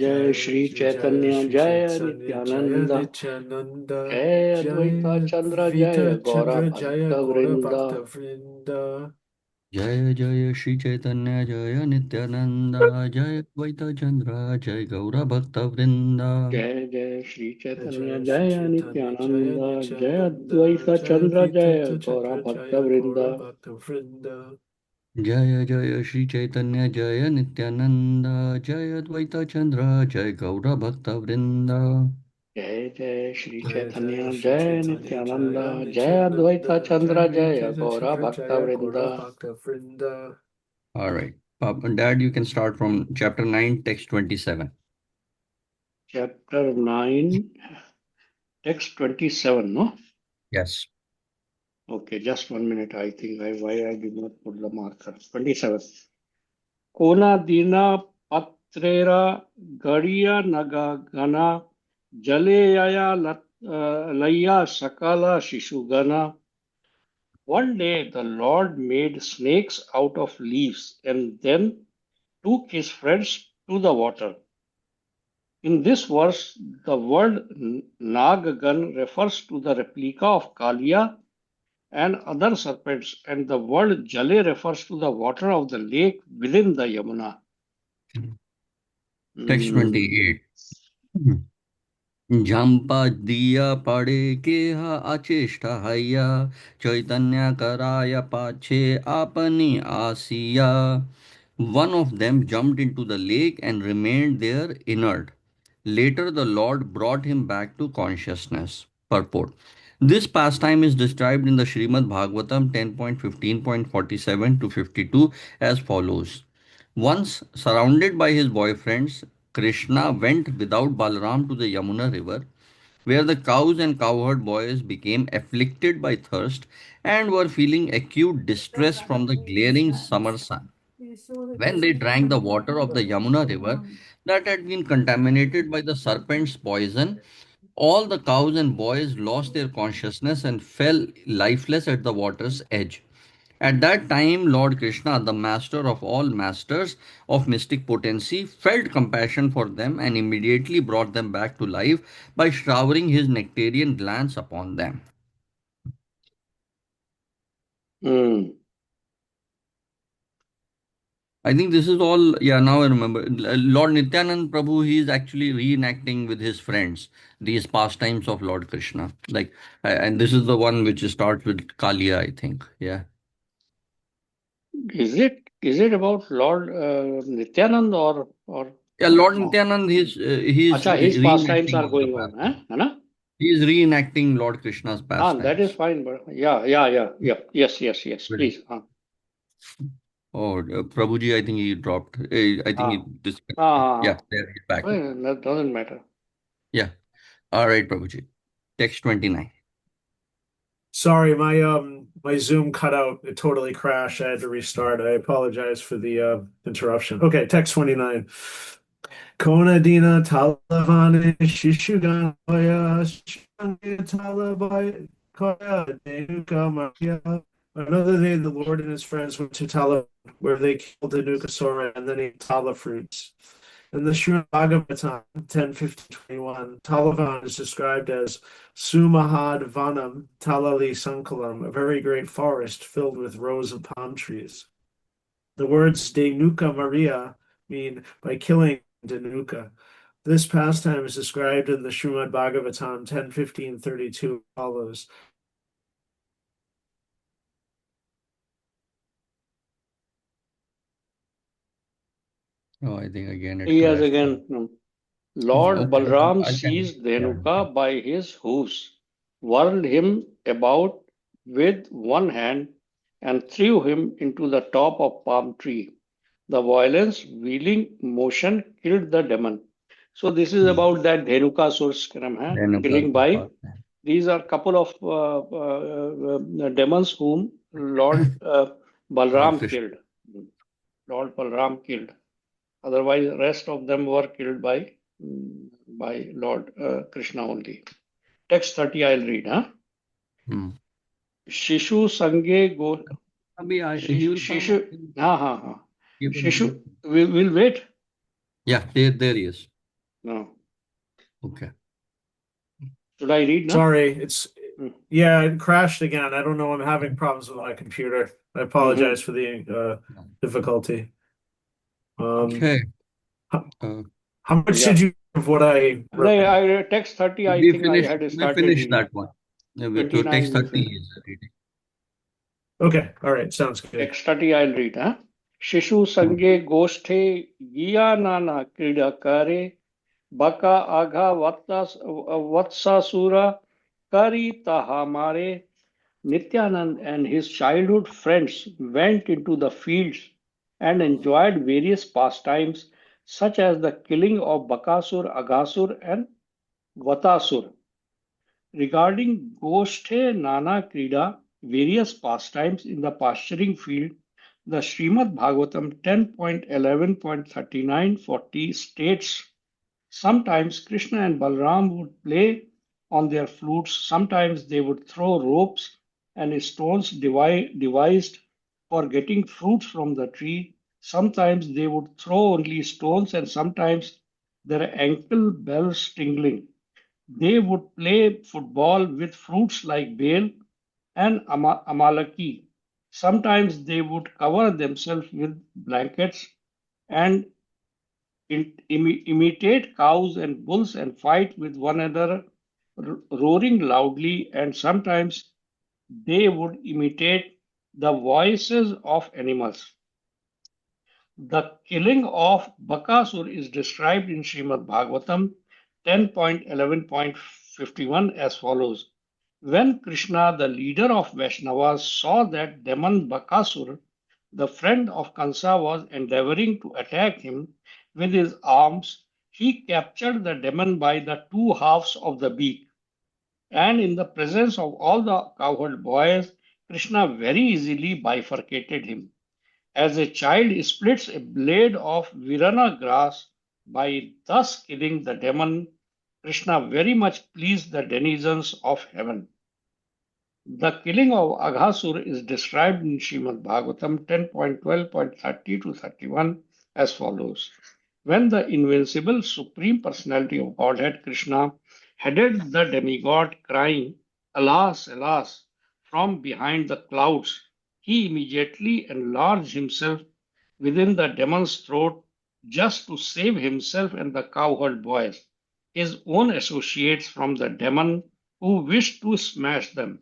जय श्री चैतन्य जय Jaya Nityanand Nityananda, जय अद्वैता Jaya चंद्र जय Advaita गौरा Chandra, भक्त Jaya Gaura वृंद। Bhakta Vrinda. जय जय श्री चैतन्य जय नित्यानंद जय द्वैत चंद्र जय गौर भक्त वृंदा। जय जय श्री चैतन्य Jaya Shri जय Chaitanya, नित्यानंद Jaya जय Nityananda, अद्वैता Jaya चंद्र जय Advaita गौरा Chandra, भक्त Jaya वृंद। Gaura Bhakta Vrinda. जय जय श्री चैतन्य जय नित्यानंद जय द्वैत चंद्र जय गौर भक्त वृंदा। जय जय श्री Jaya Jaya चैतन्य Shri जय Chaitanya, नित्यानंद Jaya जय अद्वैता Nityananda, चंद्र Jaya जय Advaita गौरा Chandra, भक्त Jaya वृंद। Gaura Bhakta Vrinda. All right, Papa and Dad, you can start from chapter 9, text 27. Chapter 9 text 27 no. Yes. Okay, just 1 minute. I think why I did not put the marker. 27. कोना दीना पत्रेरा गड़िया नगा गना जले यया लैया सकला शिशुगना. One day the Lord made snakes out of leaves and then took his friends to the water. In this verse, the word Nagagan refers to the replica of Kalia and other serpents, and the word Jale refers to the water of the lake within the Yamuna. Text Hmm. 28. झंपा दिया पड़े के हा अचेष्टा हैया चैतन्य कराया पाछे आपनी आसिया. One of them jumped into the lake and remained there inert. Later, the Lord brought him back to consciousness. Purport. This pastime is described in the Srimad Bhagavatam 10.15.47 to 52 as follows. Once, surrounded by his boyfriends, Krishna went without Balaram to the Yamuna river, where the cows and cowherd boys became afflicted by thirst and were feeling acute distress from the glaring summer sun. When they drank the water of the Yamuna river that had been contaminated by the serpent's poison, all the cows and boys lost their consciousness and fell lifeless at the water's edge. At that time, Lord Krishna, the master of all masters of mystic potency, felt compassion for them and immediately brought them back to life by showering his nectarian glance upon them. Hmm. I think this is all, yeah, now I remember. Lord Nityanand Prabhu, he is actually reenacting with his friends these pastimes of Lord Krishna. Like, and this is the one which starts with Kalia, I think. Yeah. Is it about Lord Nityanand Yeah, or Lord Nityanand, he's अच्छा his pastimes reenacting are all the going on pastimes. है ना. He is reenacting Lord Krishna's That is pastimes. fine, but yeah, yes, Will- please. Oh, Prabhuji, I think he dropped. I think he हाँ disconnected. Yeah, there he's back. well, that doesn't matter. Yeah. All right, Prabhuji. Text 29. Sorry, my Zoom cut out. It totally crashed. I had to restart. I apologize for the interruption. Okay, text 29. Konadina Talavane Shishuganaya Shishuganaya Talavaya Kaya Denuka Maria. Another day, the Lord and his friends went to Tala, where they killed the Nukasora and then ate Tala fruits. In the Srimad Bhagavatam 10:15-21, Talavan is described as Sumahad Vanam Talali Sankalam, a very great forest filled with rows of palm trees. The words Denuka Maria mean by killing Denuka. This pastime is described in the Srimad Bhagavatam 10:15-32 follows. Oh, I think again it He has crashed. again Lord Okay, Balram I'll carry. seized Yeah. Dhenuka by his hooves, whirled him about with one hand, and threw him into the top of palm tree. The violence, wheeling motion killed the demon. So this is Hmm. about that Dhenuka Surskram, Renuka killing by. Pastime. These are couple of demons whom Lord Lord Balram Krishna. killed. Lord Balram killed. Otherwise, rest of them were killed by Lord Krishna only. Text 30 I'll read. Hmm. Shishu Sange Go. He will come. Shishu. हाँ हाँ हाँ. Give him a Shishu. minute. Will wait. Yeah, there he is. No. Okay. Should I read now? Sorry, it's Hmm. yeah, it crashed again. I don't know. I'm having problems with my computer. I apologize for the difficulty. Okay. How, Uh, how much Yeah. did you of what I read? Text 30, I think I had we started finished reading. that one. With 29 text we 30 finished. is reading. Okay, all right, sounds good. Text 30 I'll read. Huh? शिशु संगे गोष्ठे गिया नाना क्रीड़ा करे बका आघा वत्सासुरा करी taha mare. Nityanand and his childhood friends went into the fields and enjoyed various pastimes such as the killing of Bakasur, Aghasur, and Vatasur. Regarding Goshthe Nana Krida, various pastimes in the pasturing field, the Srimad Bhagavatam 10.11.39-40 states sometimes Krishna and Balram would play on their flutes, sometimes they would throw ropes and stones devised for getting fruits from the tree, sometimes they would throw only stones, and sometimes their ankle bells tingling. They would play football with fruits like bale and amalaki. Sometimes they would cover themselves with blankets and imitate cows and bulls and fight with one another, roaring loudly, and sometimes they would imitate the voices of animals. The killing of Bakasur is described in Srimad Bhagavatam 10.11.51 as follows. When Krishna, the leader of Vaishnavas, saw that demon Bakasur, the friend of Kansa, was endeavoring to attack him with his arms, he captured the demon by the two halves of the beak. And in the presence of all the cowherd boys, Krishna very easily bifurcated him. As a child splits a blade of Virana grass by thus killing the demon, Krishna very much pleased the denizens of heaven. The killing of Aghasur is described in Srimad Bhagavatam 10.12.30 to 31 as follows. When the invincible Supreme Personality of Godhead Krishna headed the demigod crying, Alas, alas, from behind the clouds, he immediately enlarged himself within the demon's throat just to save himself and the cowherd boys, his own associates from the demon who wished to smash them.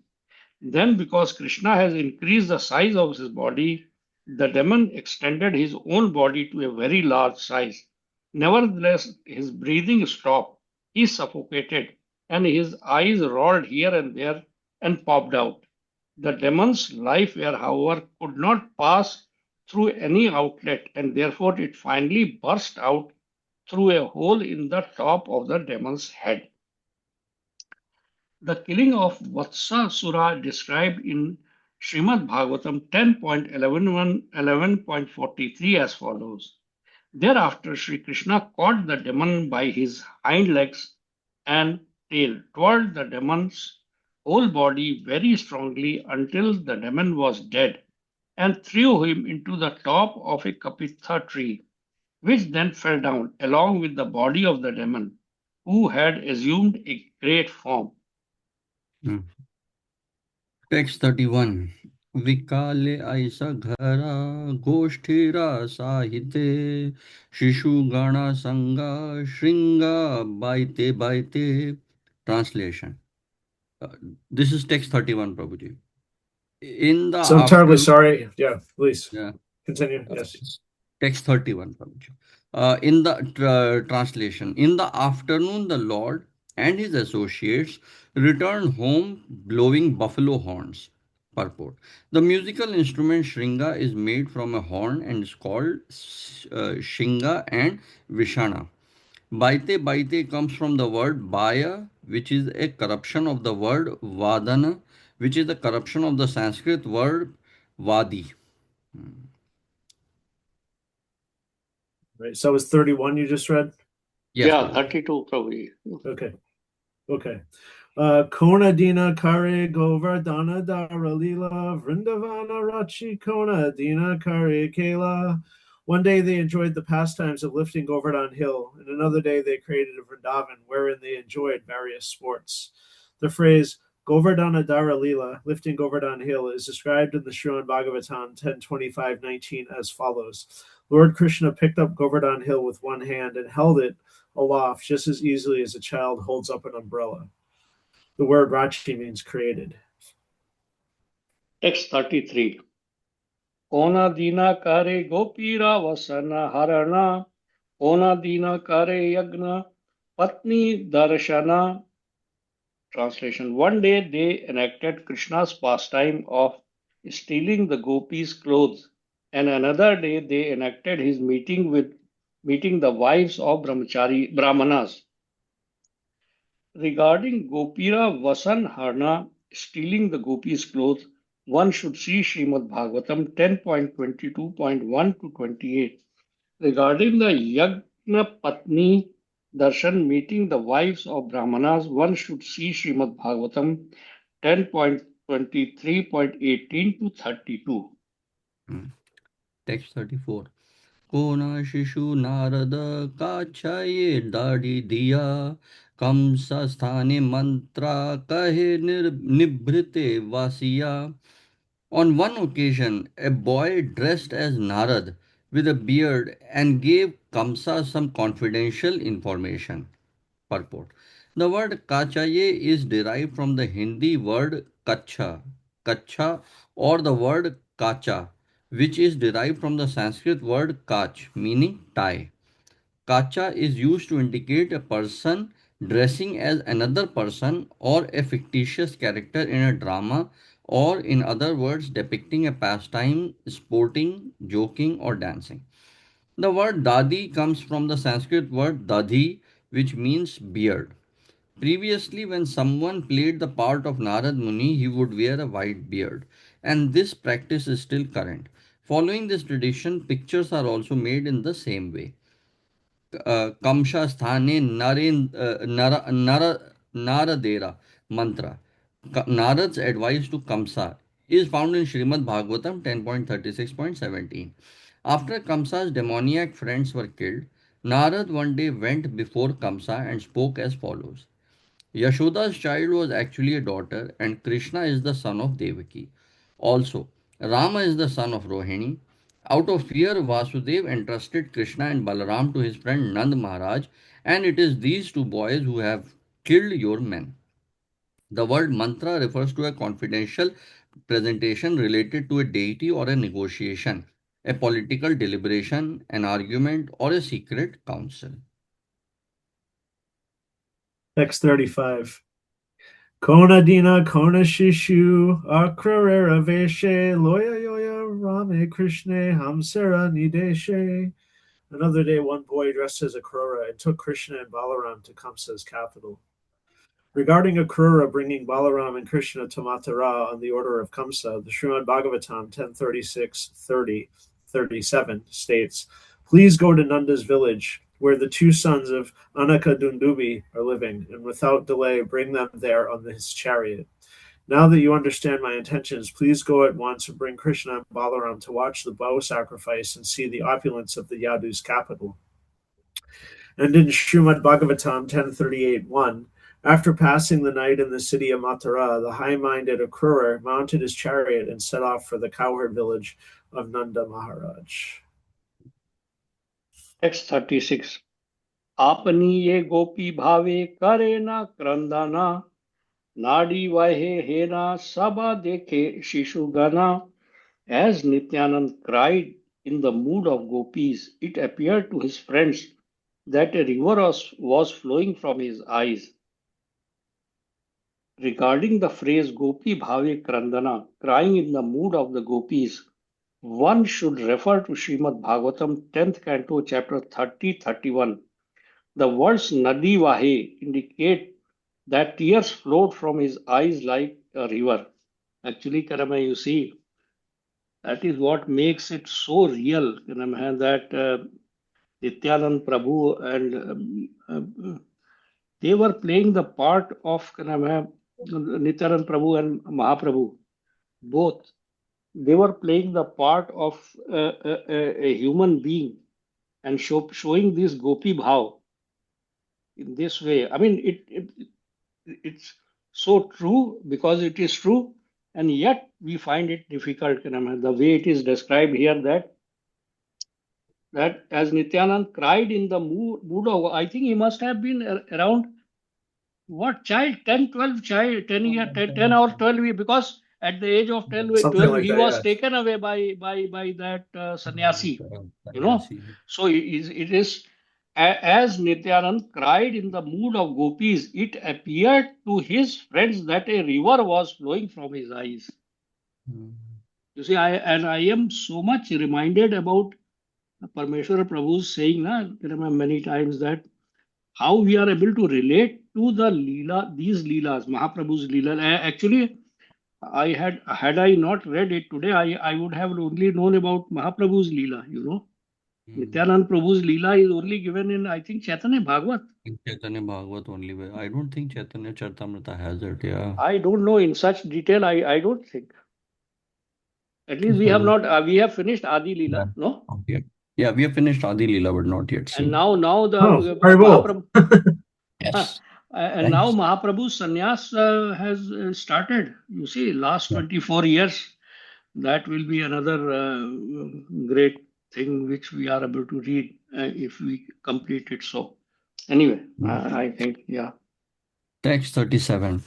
Then, because Krishna has increased the size of his body, the demon extended his own body to a very large size. Nevertheless, his breathing stopped, he suffocated, and his eyes rolled here and there and popped out. The demon's life air, however, could not pass through any outlet, and therefore it finally burst out through a hole in the top of the demon's head. The killing of Vatsasura described in Srimad Bhagavatam 10.11.43 as follows. Thereafter, Sri Krishna caught the demon by his hind legs and tail, twirled the demon's whole body very strongly until the demon was dead, and threw him into the top of a kapitha tree, which then fell down along with the body of the demon, who had assumed a great form. Hmm. Text 31. विकाले ऐसा घरा गोष्ठीरा साहिते शिशु गणा संगा श्रृंगा बाइते बाइते. Translation. This is text 31, Prabhuji. In the So I'm terribly afternoon, sorry. Yeah, please yeah, continue. Yes. it's text 31, Prabhuji. In the translation, in the afternoon, the Lord and his associates returned home blowing buffalo horns. Purport. The musical instrument Shringa is made from a horn and is called Shinga and Vishana. Baite Baite comes from the word Baya, which is a corruption of the word Vadana, which is the corruption of the Sanskrit word Vadi. Right. So it was 31 you just read? Yes, Yeah, Prabhuji. 32 probably. Okay. Okay. Kona Dina Kare Govardhana Dara Lila Vrindavana Rachi Kona Dina Kare Kela One day they enjoyed the pastimes of lifting Govardhan Hill, and another day they created a Vrindavan wherein they enjoyed various sports. The phrase Govardhana Dara Lila, lifting Govardhan Hill, is described in the Srimad Bhagavatam 10:25-19 as follows. Lord Krishna picked up Govardhan Hill with one hand and held it aloft just as easily as a child holds up an umbrella. The word Rachi means created. Text 33. Kona dina kare gopira vasana harana, Kona dina kare yagna patni darshana. Translation. One day they enacted Krishna's pastime of stealing the gopis' clothes, and another day they enacted his meeting the wives of brahmanas. Regarding Gopira Vasan Harna stealing the gopis' clothes, one should see Srimad Bhagavatam 10.22.1 to 28. Regarding the Yagna Patni Darshan meeting the wives of Brahmanas, one should see Srimad Bhagavatam 10.23.18 to 32. Text 34. कोना शिशु नारद काछाये दाढ़ी दिया कम स्थाने मंत्रा कहे निभृते Vasiya. On one occasion, a boy dressed as Narad with a beard and gave Kamsa some confidential information. Purport. The word kachaye is derived from the Hindi word kacha, or the word kacha, which is derived from the Sanskrit word kach, meaning tie. Kacha is used to indicate a person dressing as another person or a fictitious character in a drama, or in other words, depicting a pastime, sporting, joking, or dancing. The word dadi comes from the Sanskrit word dadhi, which means beard. Previously, when someone played the part of Narad Muni, he would wear a white beard, and this practice is still current. Following this tradition, pictures are also made in the same way. Kamsha Sthane Naradera mantra. Narad's advice to Kamsa is found in Srimad Bhagavatam 10.36.17. After Kamsa's demoniac friends were killed, Narad one day went before Kamsa and spoke as follows. Yashoda's child was actually a daughter, and Krishna is the son of Devaki. Also, Rama is the son of Rohini. Out of fear, Vasudev entrusted Krishna and Balaram to his friend Nand Maharaj, and it is these two boys who have killed your men. The word mantra refers to a confidential presentation related to a deity or a negotiation, a political deliberation, an argument, or a secret council. Text 35. Kona dina kona shishu akrarera veshe loya yoya rame krishne hamsara nideshe. Another day, one boy dressed as a Krura and took Krishna and Balaram to Kamsa's capital. Regarding a Krura bringing Balaram and Krishna to Mathura on the order of Kamsa, the Srimad Bhagavatam 10:36-30-37 states, "Please go to Nanda's village, where the two sons of Anaka Dundubi are living, and without delay bring them there on his chariot. Now that you understand my intentions, please go at once and bring Krishna and Balaram to watch the bow sacrifice and see the opulence of the Yadu's capital." And in Srimad Bhagavatam 10:38-1, after passing the night in the city of Mathura, the high-minded Akrura mounted his chariot and set off for the cowherd village of Nanda Maharaj. Text 36. Apani ye gopi bhave kare na krandana, Nadi vahe hena sabha dekhe shishugana. As Nityanand cried in the mood of gopis, it appeared to his friends that a river was flowing from his eyes. Regarding the phrase Gopi Bhave Krandana, crying in the mood of the gopis, one should refer to Srimad Bhagavatam 10th canto, chapter 30-31. The words Nadi Vahe indicate that tears flowed from his eyes like a river. Actually, Karama, you see, that is what makes it so real, Karama, that Nityanand Prabhu and they were playing the part of Nityanand Prabhu and Mahaprabhu, both. they were playing the part of a human being and showing this gopi bhav in this way. I mean, it's so true because it is true, and yet we find it difficult. The way it is described here that as Nityanand cried in the mood of, I think he must have been around what child, 10, 12 child, 10 year, 10 or 12 year, because at the age of 12, Something like he that, was yeah. taken away by that sannyasi, you know. Sannyasi. So it is as Nityanand cried in the mood of gopis, it appeared to his friends that a river was flowing from his eyes. Hmm. You see, I am so much reminded about Parmeshwara Prabhu's saying, na, many times that how we are able to relate to the Leela, these Leelas, Mahaprabhu's Leela. Actually, had I not read it today, I would have only known about Mahaprabhu's Leela, you know. Hmm. Nityanand Prabhu's Leela is only given in, I think, Chaitanya Bhagwat. In Chaitanya Bhagwat only way. I don't think Chaitanya Charitamrita has it. Yeah. I don't know in such detail, I don't think. At least we So have the not, we have finished Adi yeah, Leela, no? not yet. Yeah, we have finished Adi Leela, but not yet And seen. now the Oh, Haribol. Mahaprabhu, Yes. and now Thanks. Mahaprabhu's sannyas has started. You see, last Yeah. 24 years. That will be another great thing which we are able to read if we complete it. So, anyway, Hmm. I think, yeah. Text 37.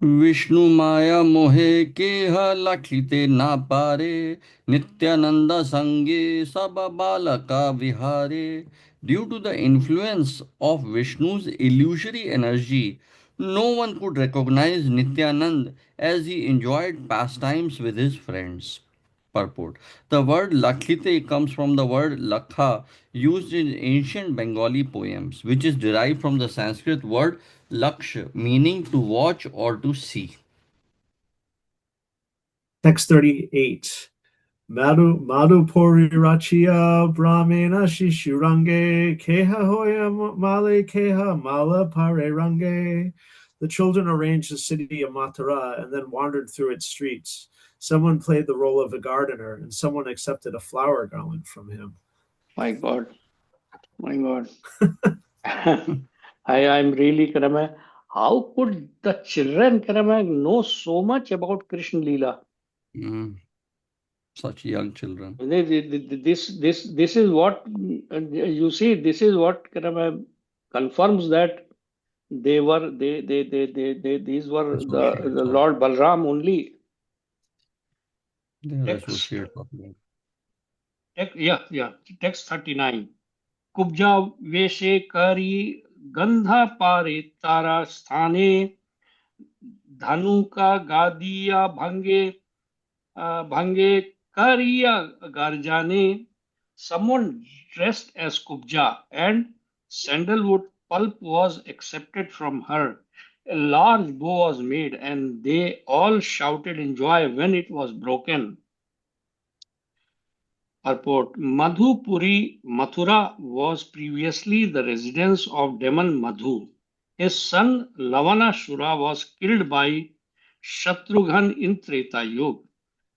Vishnu माया मोहे केह लखिते ना पारे नित्यानंद संगे सब बालका विहारे. Due to the influence of Vishnu's illusory energy, no one could recognize Nityanand as he enjoyed pastimes with his friends. Purport. The word Lakhite comes from the word Lakha used in ancient Bengali poems, which is derived from the Sanskrit word Laksh, meaning to watch or to see. Text 38. Madhupuri Rachia Brahmena Shishurange Keha Hoya Male Keha Mala Pare Range. The children arranged the city of Mathura and then wandered through its streets. Someone played the role of a gardener, and someone accepted a flower garland from him. My God, my God. I'm really, how could the children, know so much about Krishna Leela? Mm, such young children. This is what, you see, this is what confirms that these were the Associates of Lord Balram only. they are Text, associates of God. yeah, text 39. Kubja वेशे करी गंधा पारे तारा स्थाने धनु का गादिया भंगे करिया गर्जाने. Someone dressed as Kubja and sandalwood pulp was accepted from her. A large bow was made, and they all shouted in joy when it was broken. Purport. Madhupuri, Mathura was previously the residence of demon Madhu. His son Lavanashura was killed by Shatrughan in Treta Yuga.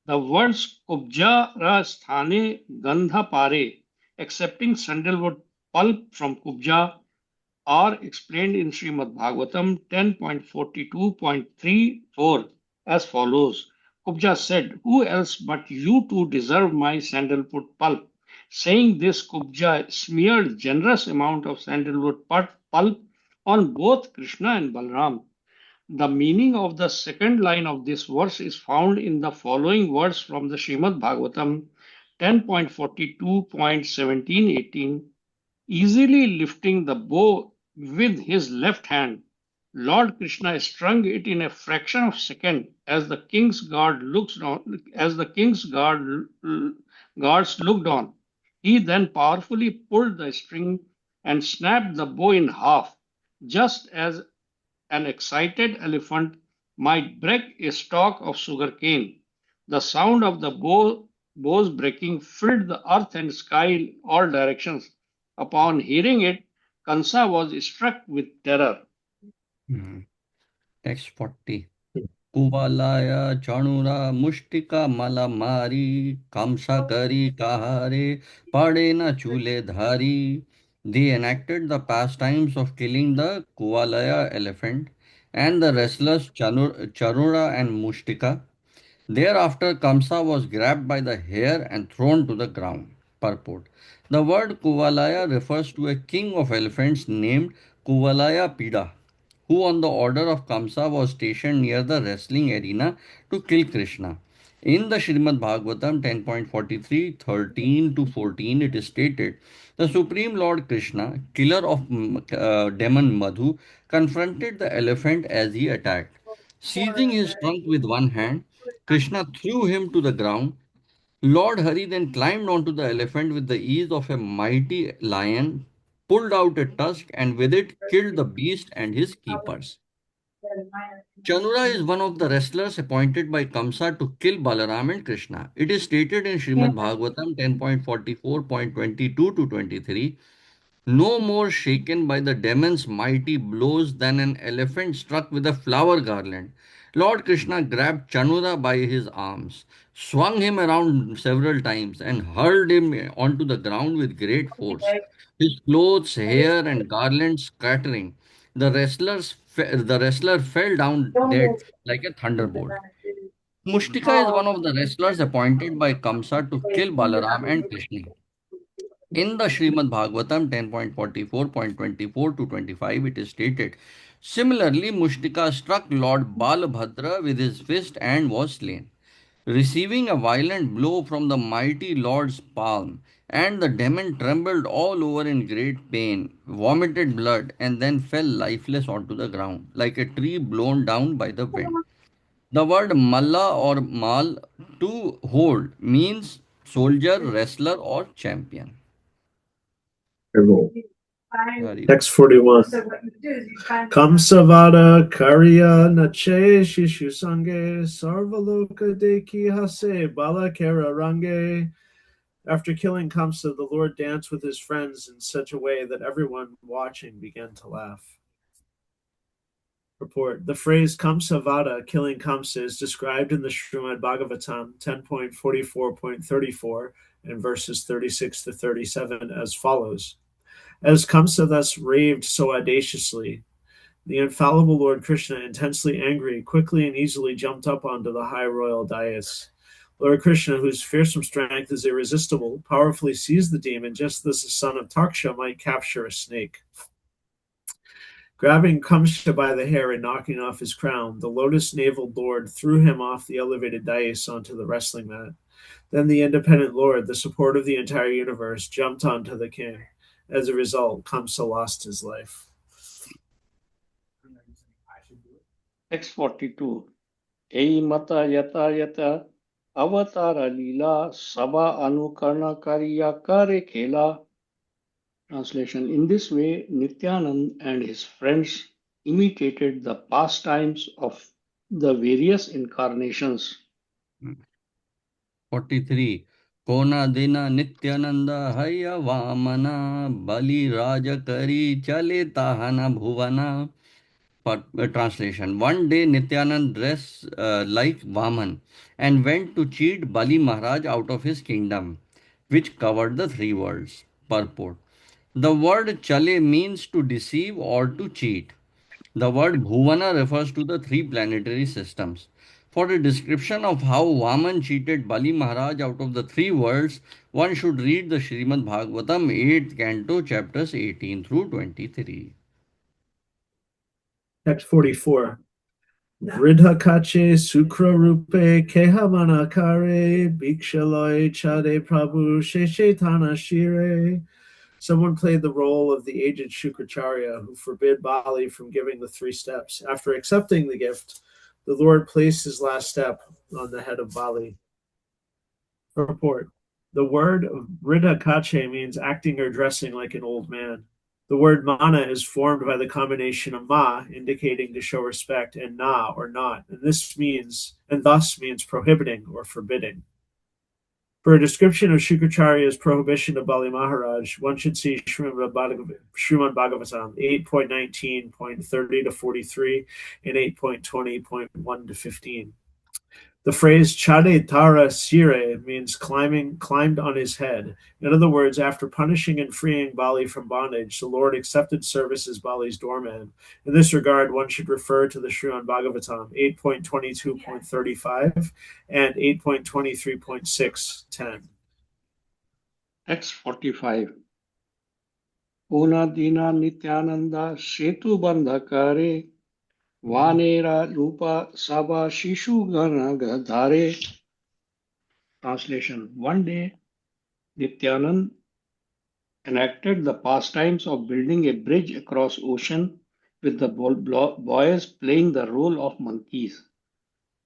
The words Kubja Sthane Gandha Pare, accepting sandalwood pulp from Kubja, are explained in Srimad Bhagavatam 10.42.34 as follows. Kubja said, "Who else but you two deserve my sandalwood pulp?" Saying this, Kubja smeared generous amount of sandalwood pulp on both Krishna and Balram. The meaning of the second line of this verse is found in the following words from the Srimad Bhagavatam 10.42.17-18. Easily lifting the bow with his left hand, Lord Krishna strung it in a fraction of a second as the king's guard looks on, as the king's guards looked on. He then powerfully pulled the string and snapped the bow in half, just as an excited elephant might break a stalk of sugar cane. The sound of the boughs breaking filled the earth and sky in all directions. Upon hearing it, Kansa was struck with terror. Mm. Text 40. Kuvalaya Chanura Mushtika Malamari Kamsa Kari Kahare Padena Chule Dhari. They enacted the pastimes of killing the Kuvalaya elephant and the wrestlers Charura and Mushtika. Thereafter, Kamsa was grabbed by the hair and thrown to the ground. Purport. The word Kuvalaya refers to a king of elephants named Kuvalaya Pida, who on the order of Kamsa was stationed near the wrestling arena to kill Krishna. In the Srimad Bhagavatam 10.43, 13 to 14, it is stated, the Supreme Lord Krishna, killer of demon Madhu, confronted the elephant as he attacked. Seizing his trunk with one hand, Krishna threw him to the ground. Lord Hari then climbed onto the elephant with the ease of a mighty lion, pulled out a tusk, and with it killed the beast and his keepers. Chanura is one of the wrestlers appointed by Kamsa to kill Balaram and Krishna. It is stated in Srimad Bhagavatam 10.44.22 to 23, no more shaken by the demon's mighty blows than an elephant struck with a flower garland. Lord Krishna grabbed Chanura by his arms, swung him around several times, and hurled him onto the ground with great force. His clothes, hair, and garlands scattering. The wrestler fell down dead like a thunderbolt. Mushtika is one of the wrestlers appointed by Kamsa to kill Balaram and Krishna. In the Srimad Bhagavatam 10.44.24 to 25, it is stated, similarly, Mushtika struck Lord Balabhadra with his fist and was slain. Receiving a violent blow from the mighty Lord's palm, and the demon trembled all over in great pain, vomited blood, and then fell lifeless onto the ground, like a tree blown down by the wind. The word Malla or Mal, to hold, means soldier, wrestler, or champion. Hari. Text 41. Kamsavada Karya Nache Shishu Sange Sarvaloka Deki Hase Balakara Range. After killing Kamsa, the Lord danced with his friends in such a way that everyone watching began to laugh. Report. The phrase Kamsavada, killing Kamsa, is described in the Srimad Bhagavatam 10.44.34 and verses 36 to 37 as follows. As Kamsa thus raved so audaciously, the infallible Lord Krishna, intensely angry, quickly and easily jumped up onto the high royal dais. Lord Krishna, whose fearsome strength is irresistible, powerfully seized the demon just as the son of Taksha might capture a snake. Grabbing Kamsa by the hair and knocking off his crown, the lotus-naveled Lord threw him off the elevated dais onto the wrestling mat. Then the independent Lord, the support of the entire universe, jumped onto the king. As a result, Kamsa lost his life. Text 42. Ei mata yata yata avatara lila sabha anukarna kariya kare khela. Translation. In this way, Nityanand and his friends imitated the pastimes of the various incarnations. 43. Kona dina Nityananda Haya Vamana Bali Raja Kari Chale Tahana Bhuvana. Translation. One day Nityanand dressed like Vaman and went to cheat Bali Maharaj out of his kingdom, which covered the three worlds. Purport. The word Chale means to deceive or to cheat. The word Bhuvana refers to the three planetary systems. For a description of how Vaman cheated Bali Maharaj out of the three worlds, one should read the Srimad Bhagavatam 8th canto, chapters 18 through 23. Text 44. Vridhakache Sukra Rupe Kehamana Kare Bhikshaloi Chade Prabhu Sheshetana Shire. Someone played the role of the aged Shukracharya who forbid Bali from giving the three steps. After accepting the gift, the Lord placed his last step on the head of Bali. Report. The word Vridhakache means acting or dressing like an old man. The word mana is formed by the combination of ma, indicating to show respect, and na, or not, and thus means prohibiting or forbidding. For a description of Shukracharya's prohibition of Bali Maharaj, one should see Srimad Bhagavatam 8.19.30 to 43 and 8.20.1 to 15. The phrase Chade Tara Sire means climbed on his head. In other words, after punishing and freeing Bali from bondage, the Lord accepted service as Bali's doorman. In this regard, one should refer to the Srimad Bhagavatam 8.22.35 and 8.23.610. Text 45. Puna Dina Nityananda Setu Bandhakare Vanera Rupa Saba Shishu Gana Gadhare. Translation. One day, Nityanand enacted the pastimes of building a bridge across ocean with the boys playing the role of monkeys.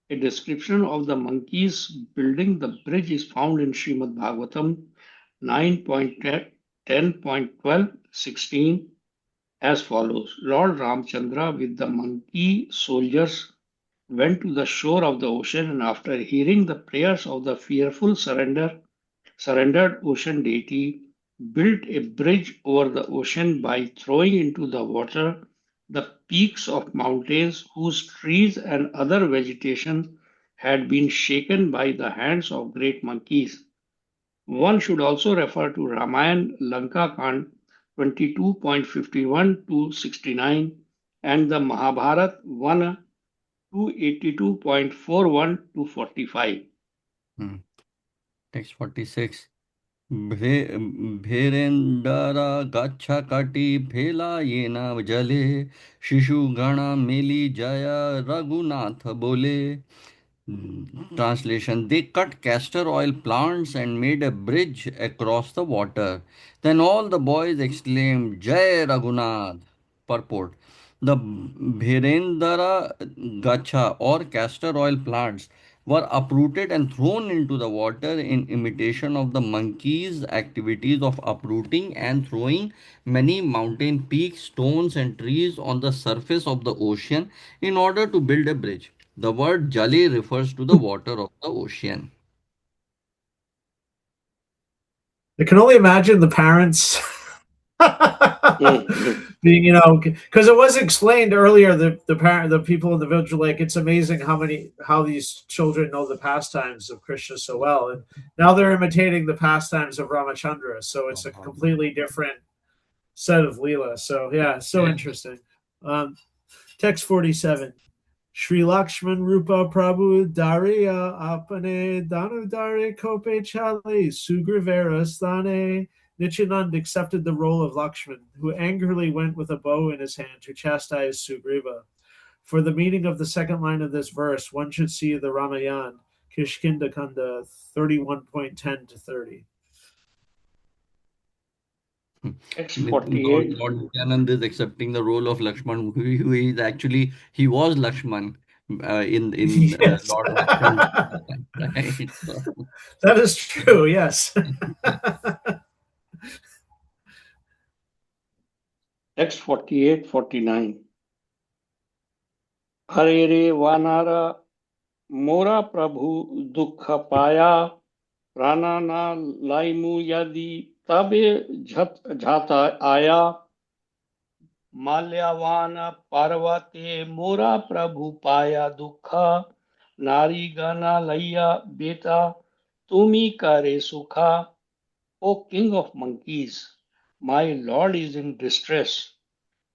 A description of the monkeys building the bridge is found in Srimad Bhagavatam 9.10.12.16 as follows. Lord Ramchandra with the monkey soldiers went to the shore of the ocean, and after hearing the prayers of the fearful surrendered ocean deity, built a bridge over the ocean by throwing into the water the peaks of mountains whose trees and other vegetation had been shaken by the hands of great monkeys. One should also refer to Ramayana Lanka Kand 22.51 to 69 and the Mahabharat 1 282.41 to 45. Text 46. भेरेन्दरा गच्छ कटि भेलायेन जले शिशुगण मिली जय रघुनाथ बोले. Translation. They cut castor oil plants and made a bridge across the water. Then all the boys exclaimed, Jai Raghunath. Purport. The Bhirendra Gacha or castor oil plants were uprooted and thrown into the water in imitation of the monkeys' activities of uprooting and throwing many mountain peaks, stones, and trees on the surface of the ocean in order to build a bridge. The word Jali refers to the water of the ocean. I can only imagine the parents being, because it was explained earlier that the people in the village were like, it's amazing how these children know the pastimes of Krishna so well, and now they're imitating the pastimes of Ramachandra. So it's a completely different set of Leela. So yeah, so interesting. Text 47. Sri Lakshman Rupa Prabhu Dariya Apane Danu Dari Kope Chali Sugrivera Sthane. Nityanand accepted the role of Lakshman, who angrily went with a bow in his hand to chastise Sugriva. For the meaning of the second line of this verse, one should see the Ramayana, Kishkinda Kanda 31.10 to 30. Lord Nityanand is accepting the role of Lakshman, who is actually, he was Lakshman in Yes. Lord Lakshman. Right? That is true, yes. Text 48-49. हरे रे वानारा मोरा प्रभु दुख पाया प्राणा ना लाइमु यदि तबे झाता आया माल्यावान पार्वते मोरा प्रभु पाया दुख नारी गना लैया बेटा तुमी करे सुखा. O king of monkeys, my lord is in distress.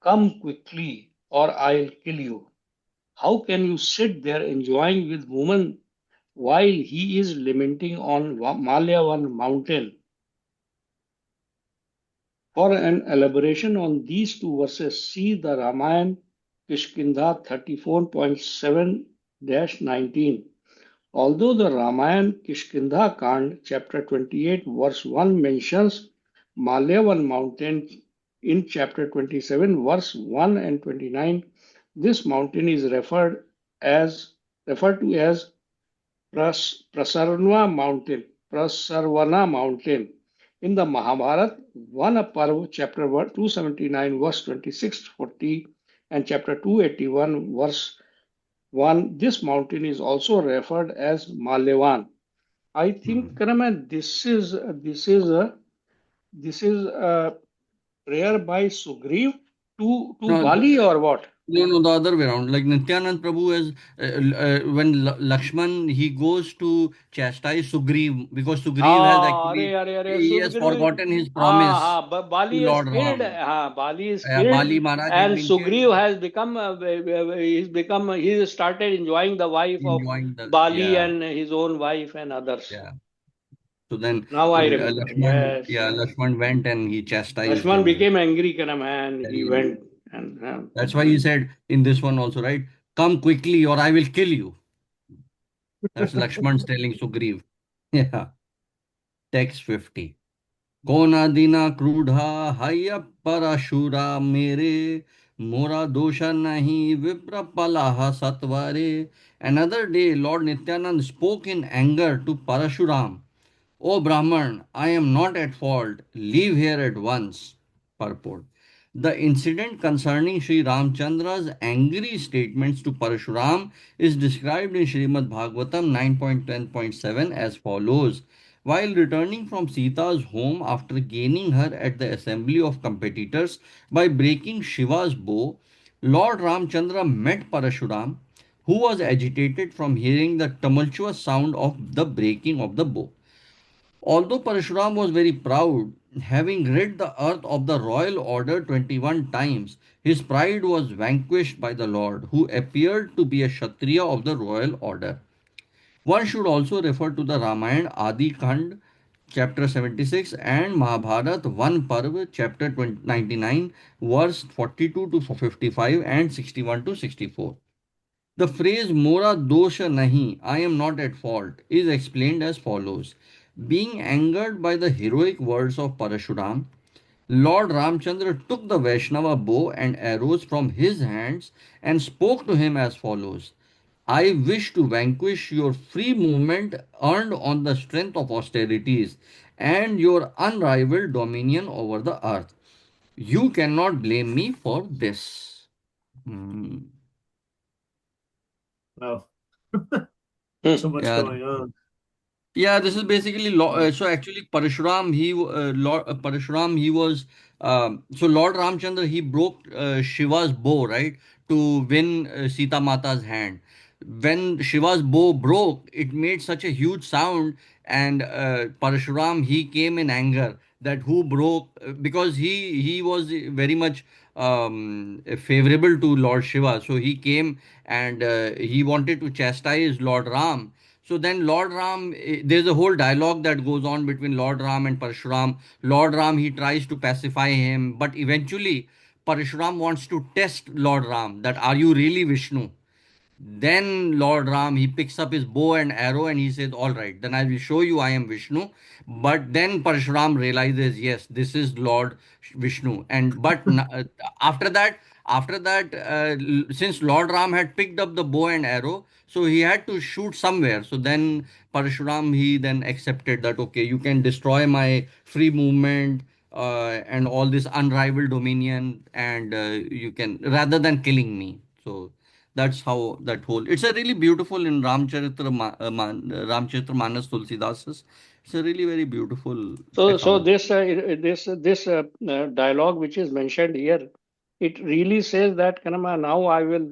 Come quickly, or I'll kill you. How can you sit there enjoying with woman while he is lamenting on Malyavan mountain? For an elaboration on these two verses, see the Ramayana Kishkinda 34.7-19. Although the Ramayana Kishkinda Kand, chapter 28, verse 1 mentions Malyavan mountain in chapter 27, verse 1 and 29, this mountain is referred to as Prasarvana mountain. In the Mahabharata, 1 Parv, chapter 279, verse 26-40, and chapter 281, verse 1, this mountain is also referred as Malyavan. I think, Kanaman, this is a prayer by Sugriv to No, Bali or what? no, the other way around. Like Nityanand Prabhu is when Lakshman he goes to chastise Sugriv because Sugriv has actually अरे he has Sugriv, forgotten his promise to Bali is Lord killed. Ram. Bali is killed, Bali Maharaj had and been killed, Sugriv has become he started enjoying the wife of enjoying the Bali and his own wife and others. yeah. So then Now I remember. Yes, Lakshman went and he chastised Lakshman him. became angry, and he Very went and That's why he said in this one also, right? Come quickly or I will kill you. That's Lakshman's telling Sugriv. Yeah. Text 50. Kona dina krudha haya parashura mere mora dosha nahi vipra palaha satvare. Another day, Lord Nityanand spoke in anger to Parashuram. O Brahman, I am not at fault. Leave here at once. Purport. The incident concerning Sri Ramchandra's angry statements to Parashuram is described in Srimad Bhagavatam 9.10.7 as follows. While returning from Sita's home after gaining her at the assembly of competitors by breaking Shiva's bow, Lord Ramchandra met Parashuram, who was agitated from hearing the tumultuous sound of the breaking of the bow. Although Parashuram was very proud, having rid the earth of the royal order 21 times, his pride was vanquished by the Lord, who appeared to be a Kshatriya of the royal order. One should also refer to the Ramayana Adi Khand, chapter 76, and Mahabharata 1 Parv, chapter 99, verse 42 to 55 and 61 to 64. The phrase Mora dosha nahi, I am not at fault, is explained as follows. Being angered by the heroic words of Parashuram, Lord Ramchandra took the Vaishnava bow and arrows from his hands and spoke to him as follows. I wish to vanquish your free movement earned on the strength of austerities and your unrivaled dominion over the earth. You cannot blame me for this. Hmm. Wow. Hmm. So much Yeah, going on. yeah, this is basically so actually Parashuram he was so Lord Ramchandra he broke Shiva's bow, right, to win Sita Mata's hand. When Shiva's bow broke, it made such a huge sound, and Parashuram he came in anger that who broke because he was very much favorable to Lord Shiva, so he came and he wanted to chastise Lord Ram. So then Lord Ram, there's a whole dialogue that goes on between Lord Ram and Parshuram. Lord Ram, he tries to pacify him, but eventually Parshuram wants to test Lord Ram that are you really Vishnu? Then Lord Ram he picks up his bow and arrow and he says, "All right, then I will show you I am Vishnu." But then Parshuram realizes, yes, this is Lord Vishnu. And after that, since Lord Ram had picked up the bow and arrow, so he had to shoot somewhere. So then Parshuram he then accepted that okay, you can destroy my free movement. And all this unrivaled dominion, and you can rather than killing me. So that's how that whole. It's a really beautiful in Ramcharitra Manas Tulsidasa's. It's a really very beautiful So account. this dialogue which is mentioned here, it really says that Kanama, now I will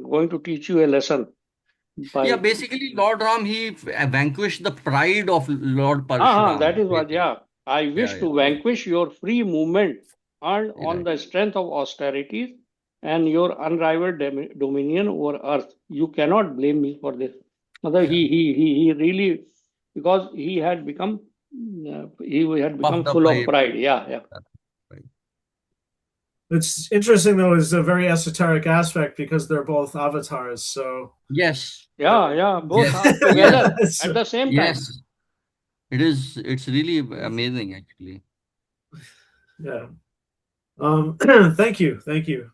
going to teach you a lesson Yeah, by basically Lord Ram he vanquished the pride of Lord Parshuram. that is what, Basically. yeah. I Yeah, wish yeah, to yeah. vanquish your free movement and on Right. the strength of austerities and your unrivaled dominion over earth. You cannot blame me for this. Mother, Yeah. he really, because he had become Puffed up full by of pride. Yeah, yeah. right. It's interesting though, is a very esoteric aspect because they're both avatars. So Yes. Yeah, both Yes. are Yes. together at so, the same time. Yes. It is. It's really amazing, actually. yeah. Thank you. Thank you.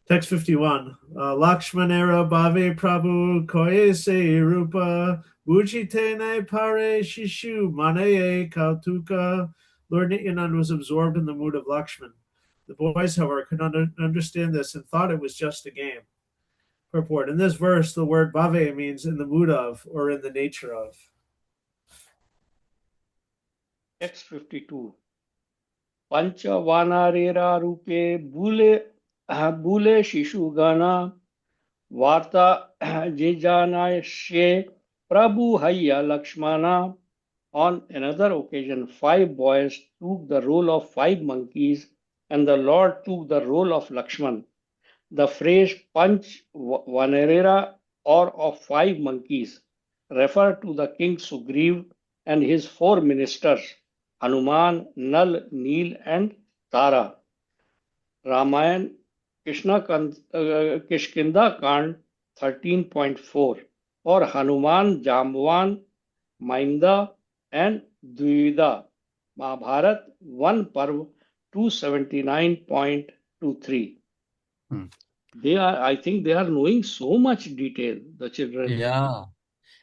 Text 51. Lakshmanera bhave prabhu koye se rupa bujitene pare shishu manaye kautuka. Lord Nityanand was absorbed in the mood of Lakshman. The boys, however, could not understand this and thought it was just a game. Purport. In this verse, the word bhave means in the mood of or in the nature of. Text 52. Pancha vanarera rupe bule shishu gana varta jejana she prabhu hayya lakshmana. On another occasion, 5 boys took the role of 5 monkeys, and the Lord took the role of Lakshman. The phrase Panch Vanarera or of 5 monkeys refer to the king Sugriv and his 4 ministers Hanuman, Nal, Neel, and Tara. Ramayana Kishkinda Kand 13.4 or Hanuman, Jamban, Mainda, and Dvida. Mahabharat 1 Parv 279.23. Hmm. I think they are knowing so much detail, the children. Yeah.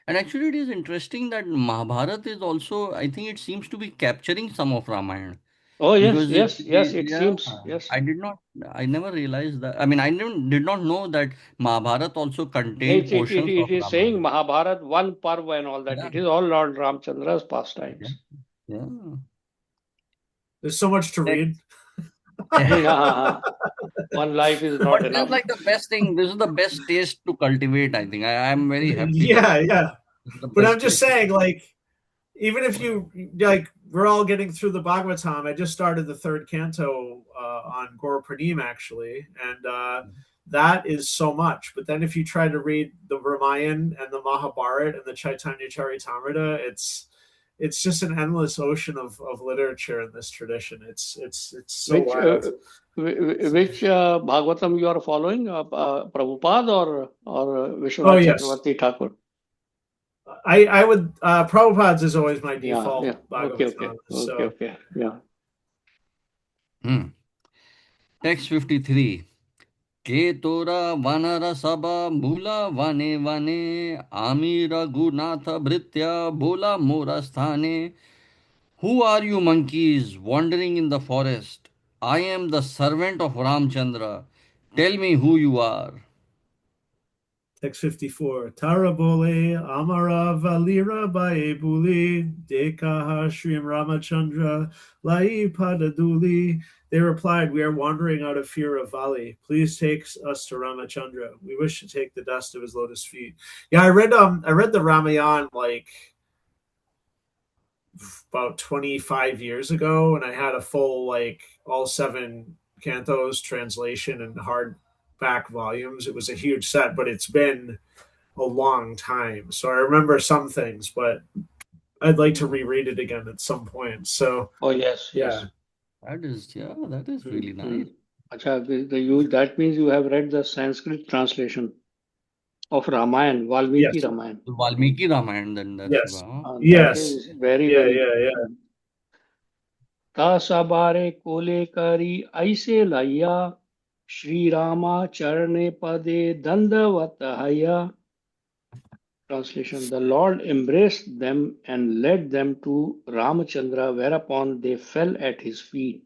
And actually, it is interesting that Mahabharata is also, I think it seems to be capturing some of Ramayana. Oh, yes, Because yes, yes, it yeah, seems. Yes. I did not, I never realized that. I mean, I did not know that Mahabharata also contained portions It of is saying Ramayana. Mahabharat, 1 Parv and all that. Yeah, It is all Lord Ramchandra's yeah, pastimes. yeah. There's so much to read. Next. One life is But not this is enough. like the best thing. This is the best taste to cultivate, I think. I am very happy that Yeah, yeah. this is the But I'm best just taste to saying, cultivate. like, even if you like, we're all getting through the Bhagavatam. I just started the third canto on Guru Pranim actually, and that is so much. But then if you try to read the Ramayana and the Mahabharata and the Chaitanya Charitamrita, it's just an endless ocean of literature in this tradition. It's so Which wild. Bhagavatam you are following? Prabhupada or Oh Vishwanath yes, Chakravarti Thakur? I would Prabhupada's is always my Yeah, yeah. default Bhagavatam. So Okay. Yeah. Hmm. Text 53. के तोरा वानर सभा भूला वने वने आमी रघुनाथ भृत्या बोला मोरा स्थाने. Who are you monkeys wandering in the forest? I am the servant of Ramchandra. Tell me who you are. Text 54. Tarabole Amara Valira Baebuli Dekaha Srim Ramachandra Lai Padaduli. They replied, we are wandering out of fear of Vali. Please take us to Ramachandra. We wish to take the dust of his lotus feet. Yeah, I read the Ramayana like about 25 years ago, and I had a full like all 7 cantos translation and hardback volumes. It was a huge set, but it's been a long time. So I remember some things, but I'd like to reread it again at some point. So Oh, yes, yeah. yes. That is really Hmm. nice. Acha, that means you have read the Sanskrit translation of Ramayana, Valmiki Yes. Ramayana. Valmiki Ramayana, then that's Yes. wow. That Yes. is very, Yeah, very yeah, good. yeah. तासाबारे कोले करी ऐसे लैया श्री रामा चरणे पदे दंडवत हैया. Translation: The Lord embraced them and led them to Ramachandra, whereupon they fell at his feet.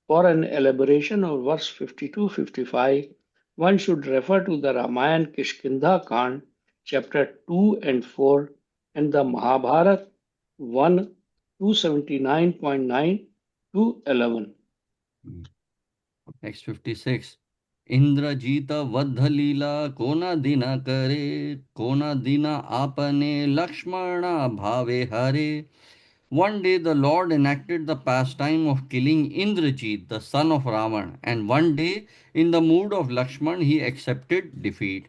For an elaboration of verse 52-55, one should refer to the Ramayana Kishkinda Kand, chapter 2 and 4, and the Mahabharata 1 279.9 to 11. Next 56. Indrajit वध लीला कोना दीना करे कोना दीना आपने लक्ष्मणा भावे हरे. One day the Lord enacted the pastime of killing Indrajit, the son of Ravan, and one day, in the mood of Lakshman, he accepted defeat.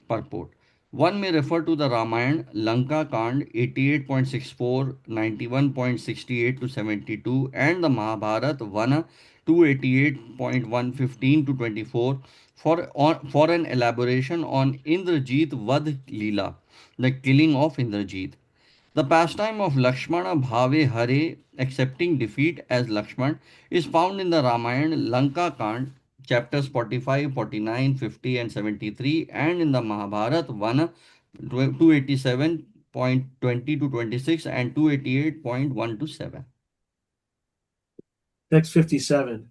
Purport. One may refer to the Ramayana, Lanka Kand 88.64, 91.68 to 72, and the Mahabharata Vana 288.115 to 24 for an elaboration on Indrajit Vad Leela, the killing of Indrajit. The pastime of Lakshmana Bhave Hare, accepting defeat as Lakshman, is found in the Ramayana Lanka Kand, chapters 45, 49, 50, and 73, and in the Mahabharata Vana 287.20 to 26 and 288.1 to 7. Text 57.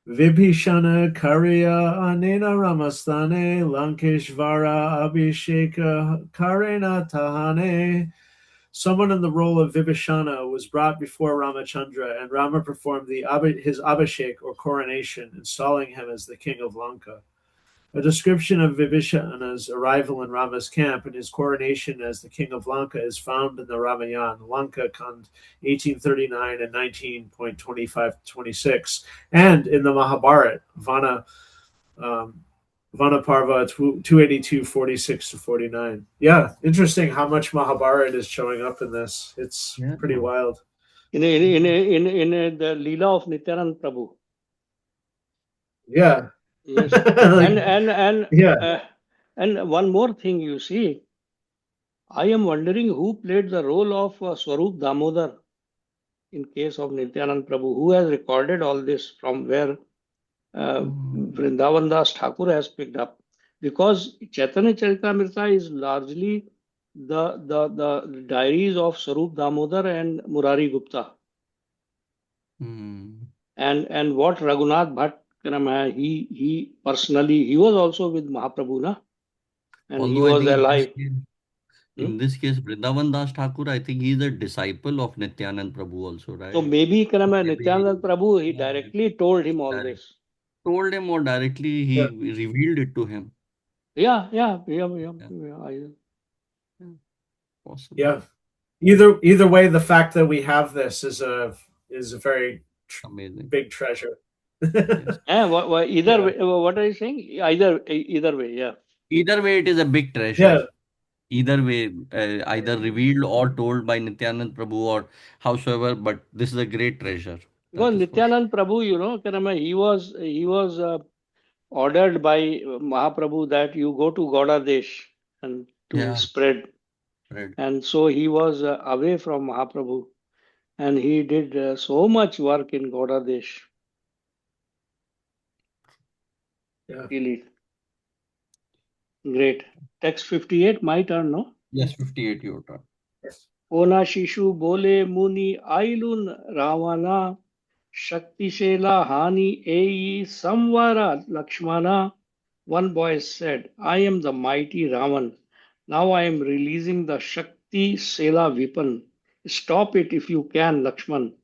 Vibhishana Karya Anena Ramastane Lankeshvara Abhisheka Karena Tahane. Someone in the role of Vibhishana was brought before Ramachandra, and Rama performed his abhishek or coronation, installing him as the king of Lanka. A description of Vibhishana's arrival in Rama's camp and his coronation as the king of Lanka is found in the Ramayana, Lanka Kand 1839 and 19.25-26, and in the Mahabharata, um, Vanaparva 282, 46-49. Yeah, interesting how much Mahabharata is showing up in this. It's Yeah. pretty wild. In the Leela of Nityanand Prabhu. Yeah. Yes. Like, yeah. And one more thing, you see, I am wondering who played the role of Swarup Damodar in case of Nityanand Prabhu. Who has recorded all this, from where Vrindavan Das Thakur has picked up? Because Chaitanya Charitamrita is largely the diaries of Swarup Damodar and Murari Gupta. And what Raghunath Bhatt, he personally, he was also with Mahaprabhu, na? And he Although I was think alive. in this case, Vrindavan Das Thakur, I think he is a disciple of Nityanand Prabhu also, right? So maybe Maybe Nityanand Prabhu, he yeah, directly told him all direct, this. told him or directly he Yeah. revealed it to him. Yeah. Yeah, possible. Yeah. Either way, the fact that we have this is a very Amazing. big treasure. Yes. Either way, what are you saying? Either way, yeah. Either way, it is a big treasure. Yeah. Either way, either revealed or told by Nityanand Prabhu or howsoever, but this is a great treasure. Because That is for sure. Nityanand Prabhu, he was ordered by Mahaprabhu that you go to Gaudadesh and to Yeah, spread. right. And so he was away from Mahaprabhu, and he did so much work in Gaudadesh. Yeah. Really great. Text 58, my turn, no? Yes, 58 your turn. Yes. Ona Shishu Bole Muni Ailun Ravana Shakti Shela Hani Ei Samvara Lakshmana. One boy said, I am the mighty Ravan. Now I am releasing the Shakti Sela weapon. Stop it if you can, Lakshman.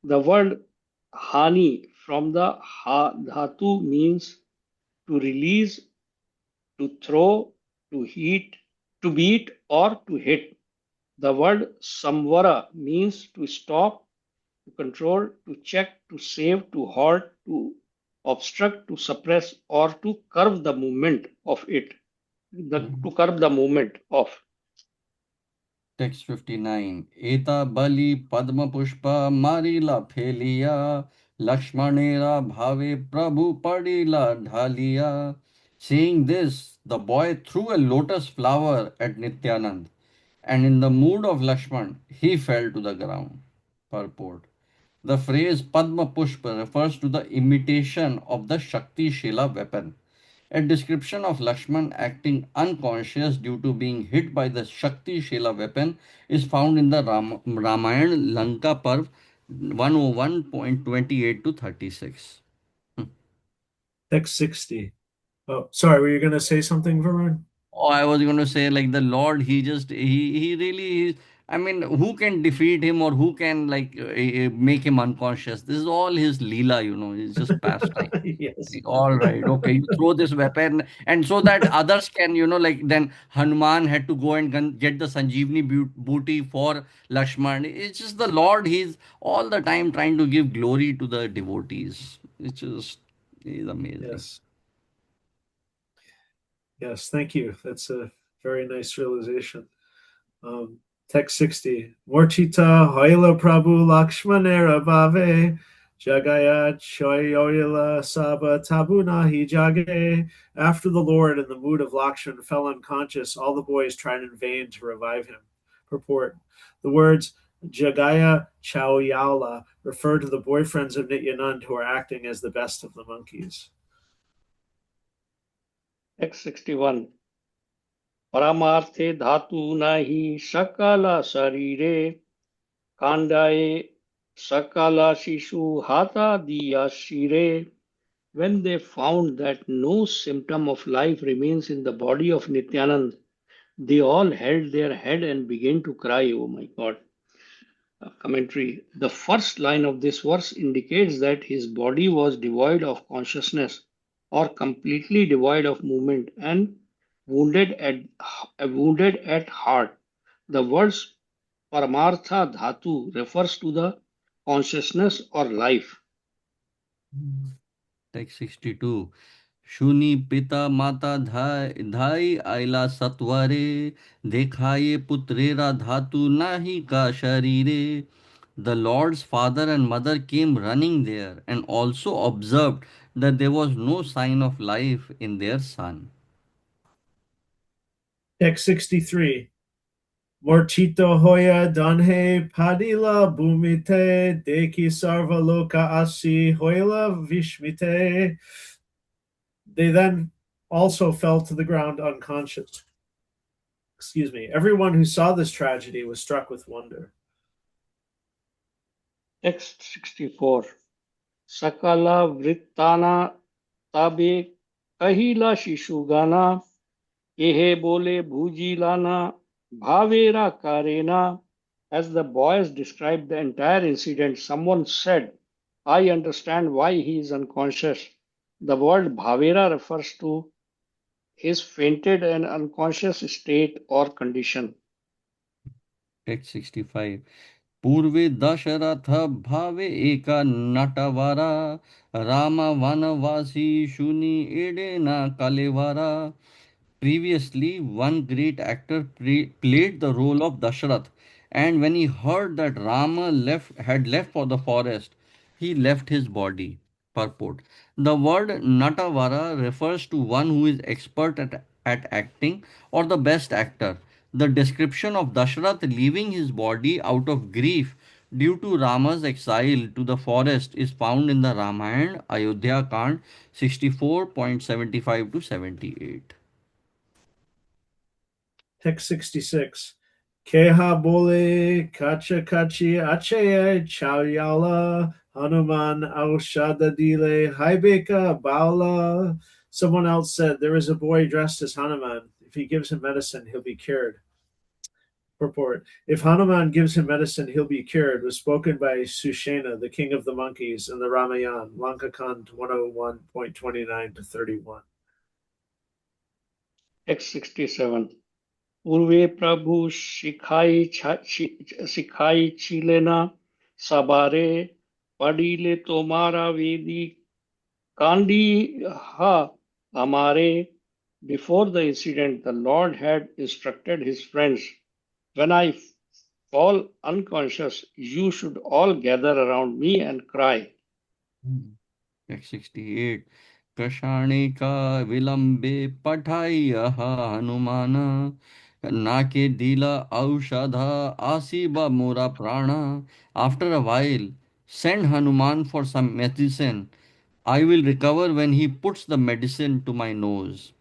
The word Hani from the Dhatu means to release, to throw, to heat, to beat, or to hit. The word Samvara means to stop, to control, to check, to save, to halt, to obstruct, to suppress, or to curb the movement of it. To curb the movement of. Text 59. Eta bali padma pushpa marila pheliya Lakshmanera bhave prabhu padila dhaliya. Saying this, the boy threw a lotus flower at Nityanand, and in the mood of Lakshman, he fell to the ground. Purport. The phrase Padma Pushpa refers to the imitation of the Shakti Shila weapon. A description of Lakshman acting unconscious due to being hit by the Shakti Shila weapon is found in the Ramayana Lanka Parv 101.28-36. Text 60. Oh, sorry, were you going to say something, Varun? Oh, I was going to say, like, the Lord, he really is. I mean, who can defeat him or who can, like, make him unconscious? This is all his Leela, it's just pastime. Yes. Like, all right, okay, you throw this weapon, and so that others can, like, then Hanuman had to go and get the Sanjeevani booty for Lakshman. It's just the Lord, he's all the time trying to give glory to the devotees. He's amazing. Yes. Yes, thank you. That's a very nice realization. Text 60. Morchita Hoila Prabhu Lakshmanera Bhave Jagaya Choyoila Saba Tabunahi Jage. After the Lord, in the mood of Lakshman, fell unconscious, all the boys tried in vain to revive him. Purport. The words Jagaya Choyala refer to the boyfriends of Nityanand who are acting as the best of the monkeys. Text 61. Paramarthe dhatu nahi sakala sarire kandaye Sakala Shishu Hata Diya Shire. When they found that no symptom of life remains in the body of Nityanand, they all held their head and began to cry. Oh my God. Commentary. The first line of this verse indicates that his body was devoid of consciousness or completely devoid of movement and wounded at heart. The words Paramartha Dhatu refers to the consciousness or life. Text 62. शूनि पिता माता धाई आइला सत्वरे देखाये पुत्रेरा धातु नाही का शरीरे. The Lord's father and mother came running there and also observed that there was no sign of life in their son. Text 63. Mortito hoya danhe padila bumite deki sarva loka asi hoila vishmite. They then also fell to the ground unconscious. Excuse me. Everyone who saw this tragedy was struck with wonder. Text 64. Sakala Vrittana Tabe Kahila Shishugana Ehe Bole Bhujilana Bhavera Karena. As the boys described the entire incident, someone said, I understand why he is unconscious. The word Bhavera refers to his fainted and unconscious state or condition. Text 65. पूर्वे दशरथ भावे एका नटवरा राम वनवासी शुनि एडेना कलेवरा. Previously, one great actor played the role of Dasharath, and when he heard that Rama had left for the forest, he left his body. Purport. The word Natavara refers to one who is expert at acting or the best actor. The description of Dasharath leaving his body out of grief due to Rama's exile to the forest is found in the Ramayana Ayodhya Kand 64.75 to 78. Text 66. Keha bole kacha kachi acheye chawyala Hanuman aushadadile haibeka baula. Someone else said, there is a boy dressed as Hanuman. If he gives him medicine, he'll be cured. Purport. If Hanuman gives him medicine, he'll be cured was spoken by Sushena, the king of the monkeys, in the Ramayana, Lanka Kand 101.29 to 31. Text 67. Purve Prabhu Sikhai Chilena Sabare Padile Tomara Vedi Kandi Ha Amare. Before the incident, the Lord had instructed his friends, when I fall unconscious, you should all gather around me and cry. Text 68. Kashanika vilambe pataya hanumana nake dila aushadha asiba mura prana. After a while, send Hanuman for some medicine. I will recover when he puts the medicine to my nose.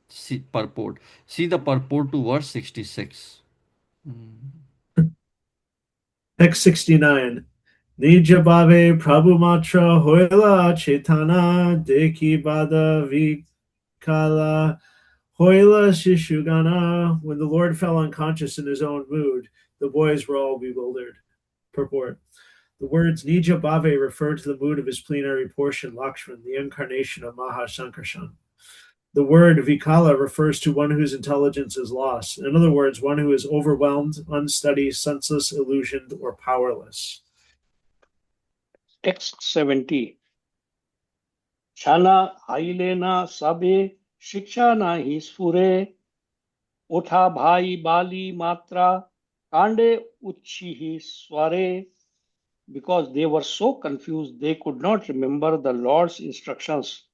See purport. See the purport to verse 66. Text 69. Nijabave Prabhumatra Hoila Chaitana Deki Bada Vikala Hoila Shishugana. When the Lord fell unconscious in his own mood, the boys were all bewildered. Purport. The words Nija Bhave refer to the mood of his plenary portion, Lakshman, the incarnation of Mahasankarshan. The word Vikala refers to one whose intelligence is lost. In other words, one who is overwhelmed, unsteady, senseless, illusioned, or powerless. Text 70. Chana Hailena Sabe Shikshana Hispure Utha Bhai Bali Matra Kande Uchihi Sware. Because they were so confused, they could not remember the Lord's instructions.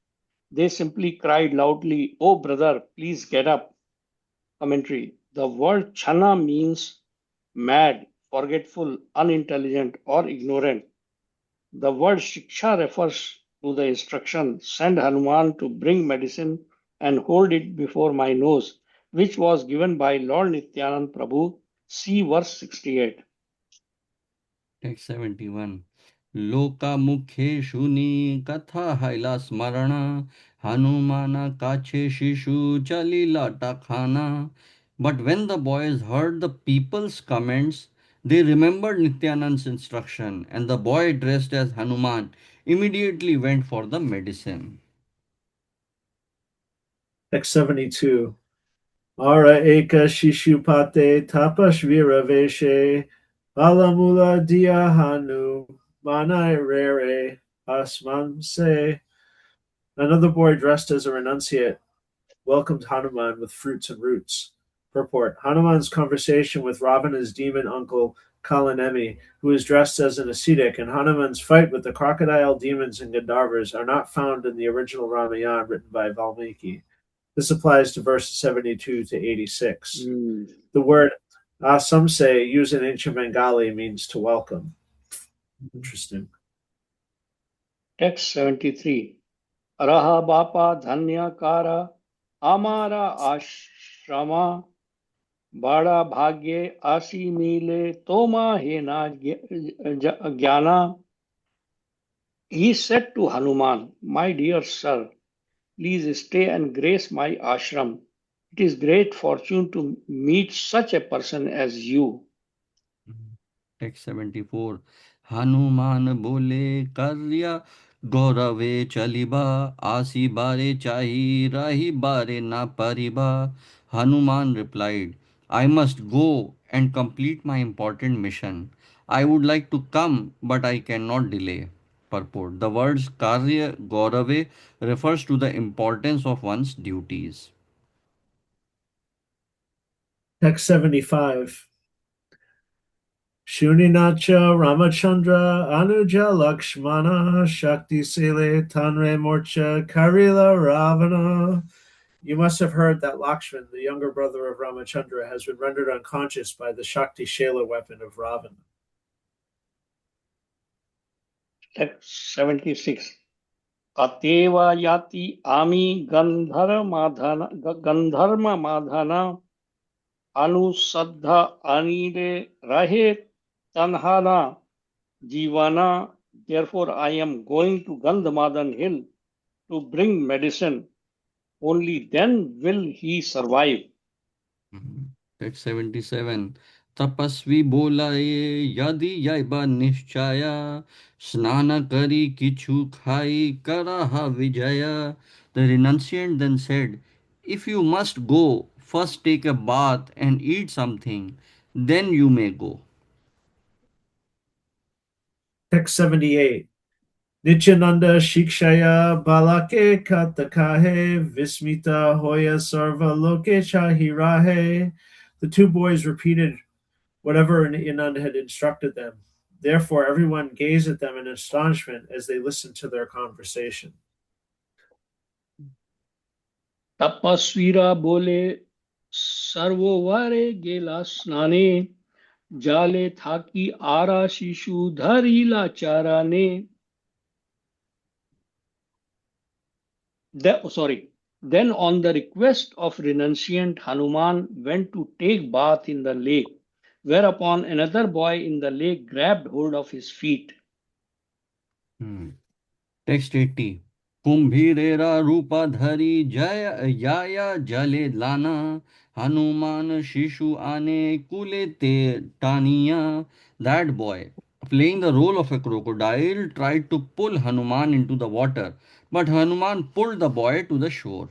They simply cried loudly, Oh brother, please get up. Commentary. The word chana means mad, forgetful, unintelligent, or ignorant. The word shiksha refers to the instruction, send Hanuman to bring medicine and hold it before my nose, which was given by Lord Nityanand Prabhu. See verse 68. Text 71. लोकामुखे शुनी कथा हैला स्मरण Hanumana kache shishu chalila takhana. But when the boys heard the people's comments, they remembered Nityanand's instruction, and the boy dressed as Hanuman immediately went for the medicine. Text 72. Ara eka shishupate tapashvira veshe alamula diahanu manairere asmamse. Another boy dressed as a renunciate welcomed Hanuman with fruits and roots. Purport: Hanuman's conversation with Ravana's demon uncle Kalanemi, who is dressed as an ascetic, and Hanuman's fight with the crocodile demons and Gandharvas are not found in the original Ramayana written by Valmiki. This applies to verses 72 to 86. The word asamse, used in ancient Bengali, means to welcome. Interesting. Text 73. Araha Bapa Dhanya Kara Amara Ashrama Bada Bhagye Asi Mile Toma Hena Jnana. He said to Hanuman, My dear sir, please stay and grace my ashram. It is great fortune to meet such a person as you. Text 74. Hanuman bole karya gaurave chaliba asi bare chahi rahi bare na pariba. Hanuman replied, I must go and complete my important mission. I would like to come, but I cannot delay. Purport: the words karya gaurave refers to the importance of one's duties. Text 75. Shuninacha Ramachandra Anuja Lakshmana Shakti Sele Tanre Morcha Karila Ravana. You must have heard that Lakshman, the younger brother of Ramachandra, has been rendered unconscious by the Shakti Shela weapon of Ravana. Text 76. Kateva yati ami gandharma madhana anusaddha anile rahe tanhana jivana. Therefore I am going to Gandhamadhan hill to bring medicine. Only then will he survive. Text 77. Tapasvi bola ye yadi yaiba nishchaya snana kari kichu khai karaha vijaya. The renunciant then said, if you must go, first take a bath and eat something, then you may go. Text 78. Nityananda Shikshaya Balake Katakahe Vismita Hoya Sarva Loke Chahirahe. The two boys repeated whatever Nityananda had instructed them. Therefore, everyone gazed at them in astonishment as they listened to their conversation. Tapasvira bole sarvovare gela snane jale thaki ara shishu dharila charane. Then on the request of renunciant, Hanuman went to take bath in the lake, whereupon another boy in the lake grabbed hold of his feet. Text 80. Kumbhirera rupa dhari jaya yaya jale lana Hanuman shishu ane kulete taniya. That boy, playing the role of a crocodile, tried to pull Hanuman into the water, but Hanuman pulled the boy to the shore.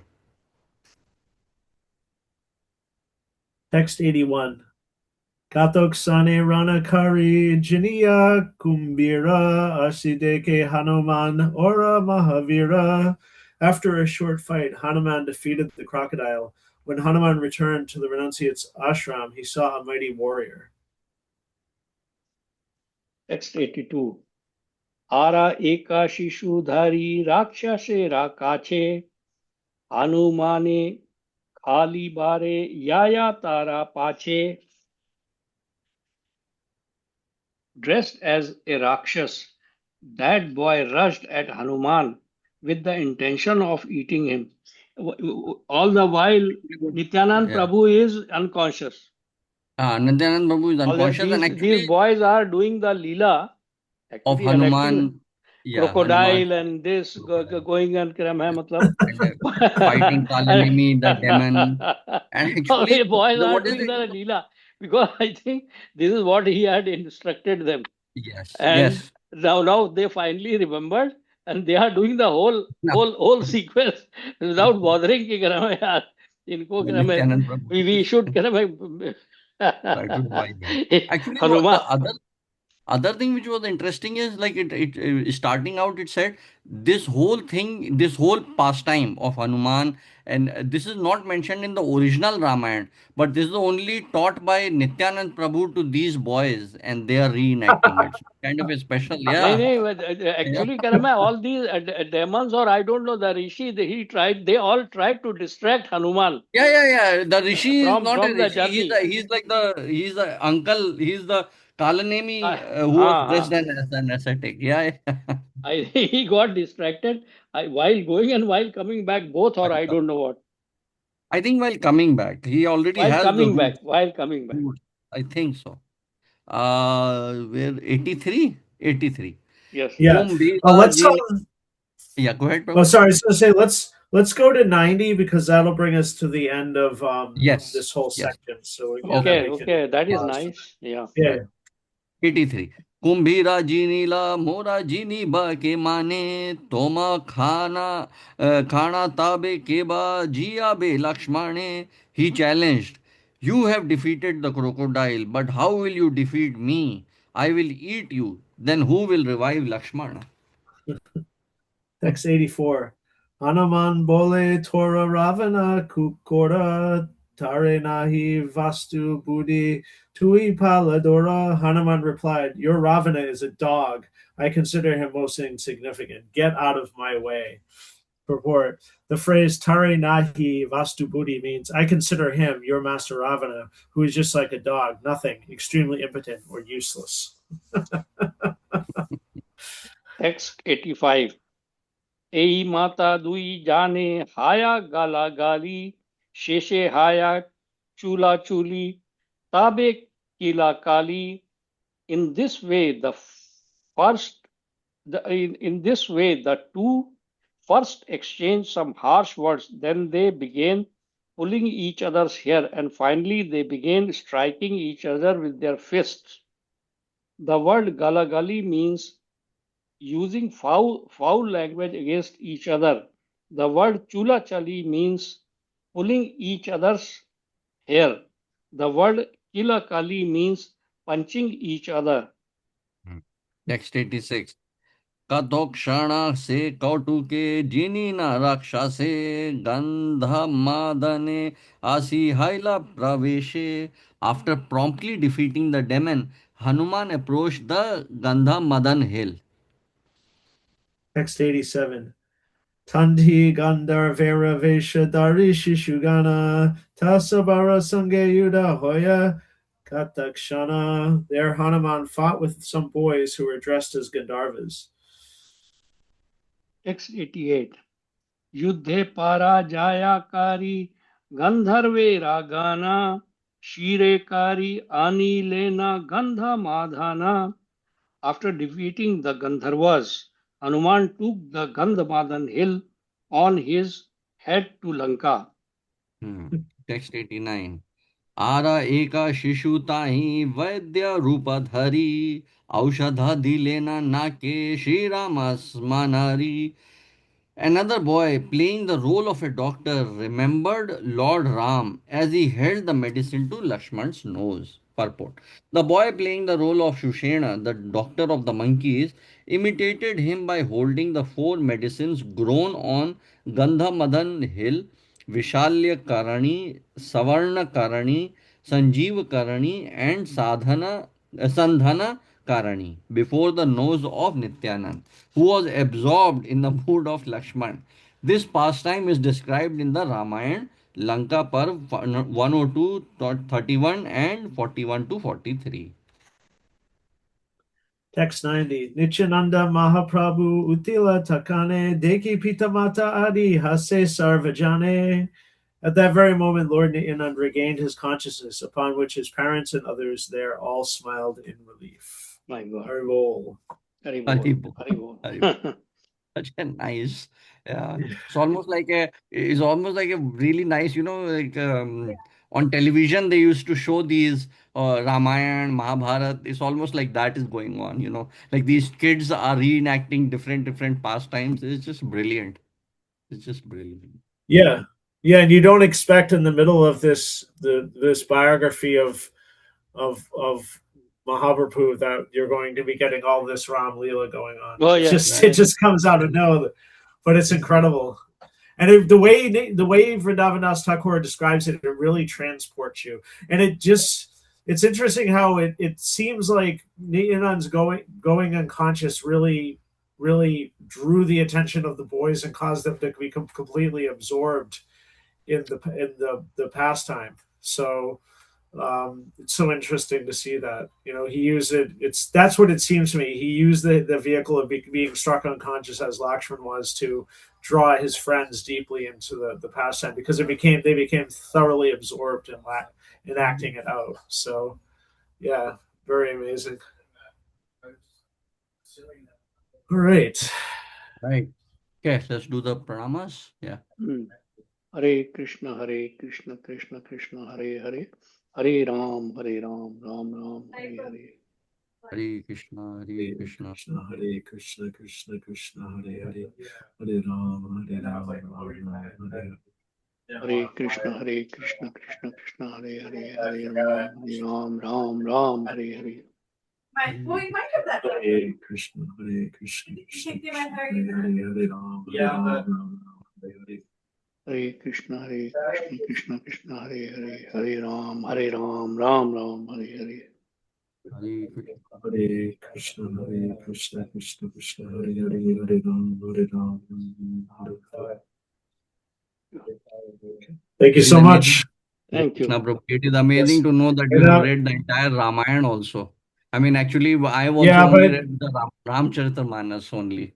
Text 81. Katoksane Ranakari Jiniya Kumbira Asideke Hanuman Ora Mahavira. After a short fight, Hanuman defeated the crocodile. When Hanuman returned to the renunciate's ashram, he saw a mighty warrior. Text 82. Ara eka shishu dhari rakshase rakache Hanumane khali bare yaya tara pache. Dressed as a Rakshas, that boy rushed at Hanuman with the intention of eating him. All the while, Nityanand Yeah. Prabhu is unconscious. Nityanand Prabhu is All that unconscious and these actually, boys are doing the Leela, of Actually, electing Hanuman. Yeah, Hanuman crocodile and this crocodile. going and matlab. And fighting Kalanemi, the demon. And Now actually, the boys are what is doing it? the Leela because I think this is what he had instructed them. Yes, And yes. now they finally remembered and they are doing the whole No, whole whole sequence without bothering कि करा मैं यार इनको करा मैं Nityanand Prabhu. we should करा मैं Try to revive him. Actually, what the Hanuman other thing which was interesting is like starting out it said this whole thing, this whole pastime of Hanuman, and this is not mentioned in the original Ramayana, but this is only taught by Nityanand Prabhu to these boys, and they are reenacting it. So kind of a special, नहीं yeah. नहीं Yeah, actually करा मैं all these demons or I don't know the rishi he tried they all tried to distract Hanuman yeah. The Rishi is not a from the Rishi. journey. He's the uncle. He's the Kalanemi who was dressed हाँ as an ascetic. Yeah, yeah. he got distracted while going and while coming back both or I don't know what. I think while coming back, he already While has the coming roots. back, while coming back. Roots. I think so. Where 83? 83. Yes. Yeah. Kumbhira Let's Ji. Yeah, go ahead, Oh, Prabhu. sorry. I was going to say let's go to 90 because that'll bring us to the end of Yes, this whole yes. section. So yeah, then Okay, Okay. we can okay, that is pause for nice. Yeah. that. Right. 83. कुंभीरा जीनीला मोरा जीनी बा के माने तोमा खाना ताबे के बा जिया बे लक्ष्मणे. He challenged, you have defeated the crocodile, but how will you defeat me? I will eat you. Then who will revive Lakshmana? Text 84. Hanuman bole Tora Ravana Kukora Tare Nahi Vastu Buddhi Tui Paladora. Hanuman replied, your Ravana is a dog. I consider him most insignificant. Get out of my way. Purport. The phrase Tare Nahi Vastu Buddhi means I consider him, your master Ravana, who is just like a dog, nothing, extremely impotent or useless. Text 85. Ei mata dui jane haya gala gali, sheshe haya chula chuli, tabe kila kali. In this way, first, in this way, the two first exchanged some harsh words, then they began pulling each other's hair, and finally they began striking each other with their fists. The word galagali means using foul language against each other. The word chula chali means pulling each other's hair. The word kila kali means punching each other. Text 86. कथोक्षण से कौटुके जिनी न रक्षा से गंधमादने आसी हैला प्रवेशे. After promptly defeating the demon, Hanuman approached the Gandhamadan hill. Text 87. Tanti Gandharvera Vesha Darishi Shugana Tasabara Sange Yuda Hoya Katakshana. There Hanuman fought with some boys who were dressed as Gandharvas. X88. युद्धे पराजयकारी गंधर्वे रागाना शीरेकारी अनिलेना गंधमाधाना. After defeating the Gandharvas, Hanuman took the Gandhamadhan hill on his head to Lanka. Text 89. आरा एका शिशु ताही वैद्य रूप धरी औषधा दिलेना नाके Shri Ram स्मनारी. Another boy playing the role of a doctor remembered Lord Ram as he held the medicine to Lakshman's nose. Purport. The boy playing the role of Shushena, the doctor of the monkeys, imitated him by holding the four medicines grown on Gandhamadan hill: Vishalya Karani, Savarna Karani, Sanjeev Karani, and Sandhana Karani before the nose of Nityanand, who was absorbed in the mood of Lakshman. This pastime is described in the Ramayana, Lanka Parv 102.31 and 41 to 43. Text 90. Nityananda Mahaprabhu Utila Takane Deki Pitamata Adi Hase Sarvajane. At that very moment, Lord Nityanand regained his consciousness, upon which his parents and others there all smiled in relief. My God. Haribol. Hari Hari bol. Bol. Hari bol. Hari Bol. Such a nice, yeah. It's almost like a really nice, like on television they used to show these Ramayana, Mahabharata. It's almost like that is going on, like these kids are reenacting different pastimes. It's just brilliant. It's just brilliant. Yeah, yeah, and you don't expect in the middle of this biography of Mahaprabhu that you're going to be getting all this Ram Leela going on. Oh, It yes, just it Right. yes. just comes out of nowhere, but it's incredible. And the way Vrindavan Thakur describes it, it really transports you. And it's interesting how it seems like Nityanand's going unconscious really drew the attention of the boys and caused them to become completely absorbed in the pastime. So it's so interesting to see that he used it. That's what it seems to me. He used the vehicle of being struck unconscious as Lakshman was to draw his friends deeply into the pastime because they became thoroughly absorbed in acting it out. So yeah, very amazing. All right. Right. Okay, let's do the pranamas. Yeah. Hare Krishna, Krishna Krishna, Hare Hare, Hare Ram, Ram Ram, Hare Hare. Hare Krishna, Hare Krishna. Hare Krishna, Krishna Krishna, Hare Hare, Hare Ram, Ram, Hare Hare. Hare Krishna, Krishna Krishna, Hare Hare, Hare Ram, Ram, Hare Hare. Hare Krishna, Krishna Krishna, Hare Hare, Hare Ram, Hare Hare. Hare Krishna, Krishna Krishna, Hare Hare, Hare Ram, Ram, Hare Hare. Hare Krishna. Hare Krishna, Krishna Krishna, Hare Hare, Hare Ram, Hare Hare. Thank you so much. Thank you. Krishna Prabhu. It is amazing to know that you have read the entire Ramayana also. I mean, actually, I have also only read the Ramcharitamanas only.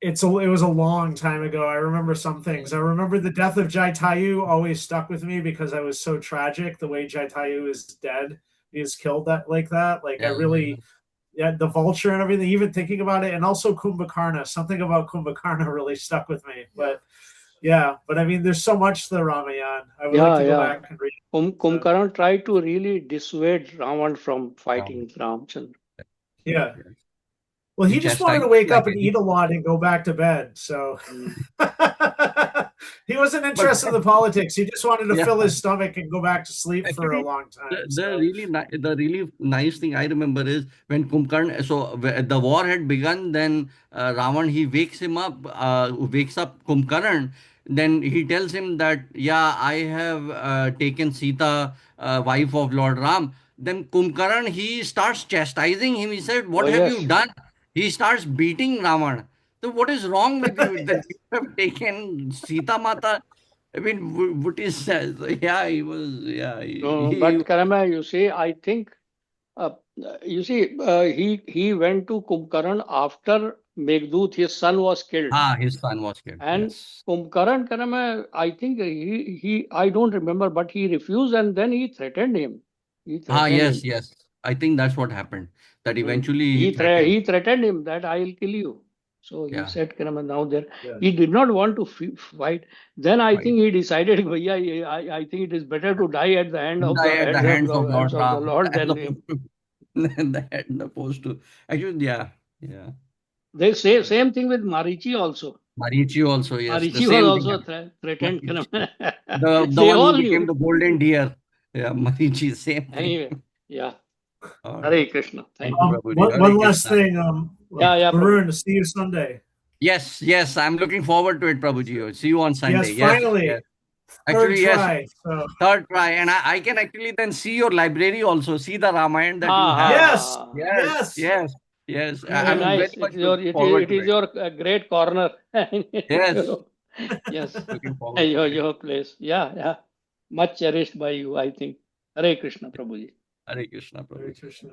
It was a long time ago. I remember some things. I remember the death of Jaitayu always stuck with me because I was so tragic. The way Jaitayu is dead, he is killed like that. Like I really, the vulture and everything. Even thinking about it, and also Kumbhakarna. Something about Kumbhakarna really stuck with me. But yeah, but I mean, there's so much to the Ramayana. I would like to go back and read. Kumbhakarna tried to really dissuade Ravan from fighting with Ramchandra. Yeah. Well, he just wanted to wake up and eat a lot and go back to bed. So he wasn't interested in the politics. He just wanted to fill his stomach and go back to sleep for a long time. The really nice thing I remember is when Kumbhakarna, so the war had begun, then Ravan, he wakes up Kumbhakarna, then he tells him that, yeah, I have taken Sita, wife of Lord Ram. Then Kumbhakarna, he starts chastising him. He said, what have you done? He starts beating Ravan. So what is wrong with you that you have taken Sita Mata? I mean, what is that? Yeah, he was, yeah. But Karama, you see, I think, he went to Kumbhakarna after Meghdut, his son was killed. His son was killed. And Yes. Kumbhakarna, Karama, I think I don't remember, but he refused and then he threatened him. Yes. I think that's what happened. That eventually he threatened. He threatened him that I'll kill you. So he said, now there. Yeah. He did not want to fight. Then I think he decided, I think it is better to die at the hand of At the hands of Lord the Ram. Lord As than him. opposed to, actually, yeah. They say same thing with Marichi also. Marichi also, yes. Marichi was also threatened. The They one all who became knew. the golden deer. Yeah, Marichi, same thing. Anyway, yeah. All Hare Krishna. Thank you, Prabhuji. One Hare last Krishna. thing. Varun, see you Sunday. Yes. I'm looking forward to it, Prabhuji. See you on Sunday. Yes, finally. Yes. Actually, Third try. So. Third try. And I can actually then see your library also, see the Ramayana that you have. Yes. Very nice. Very much looking forward it is your great corner. Yes. Yes. Looking forward to your place. Yeah. Much cherished by you, I think. Hare Krishna, Prabhuji. Hare Krishna, Prabhuji. Krishna.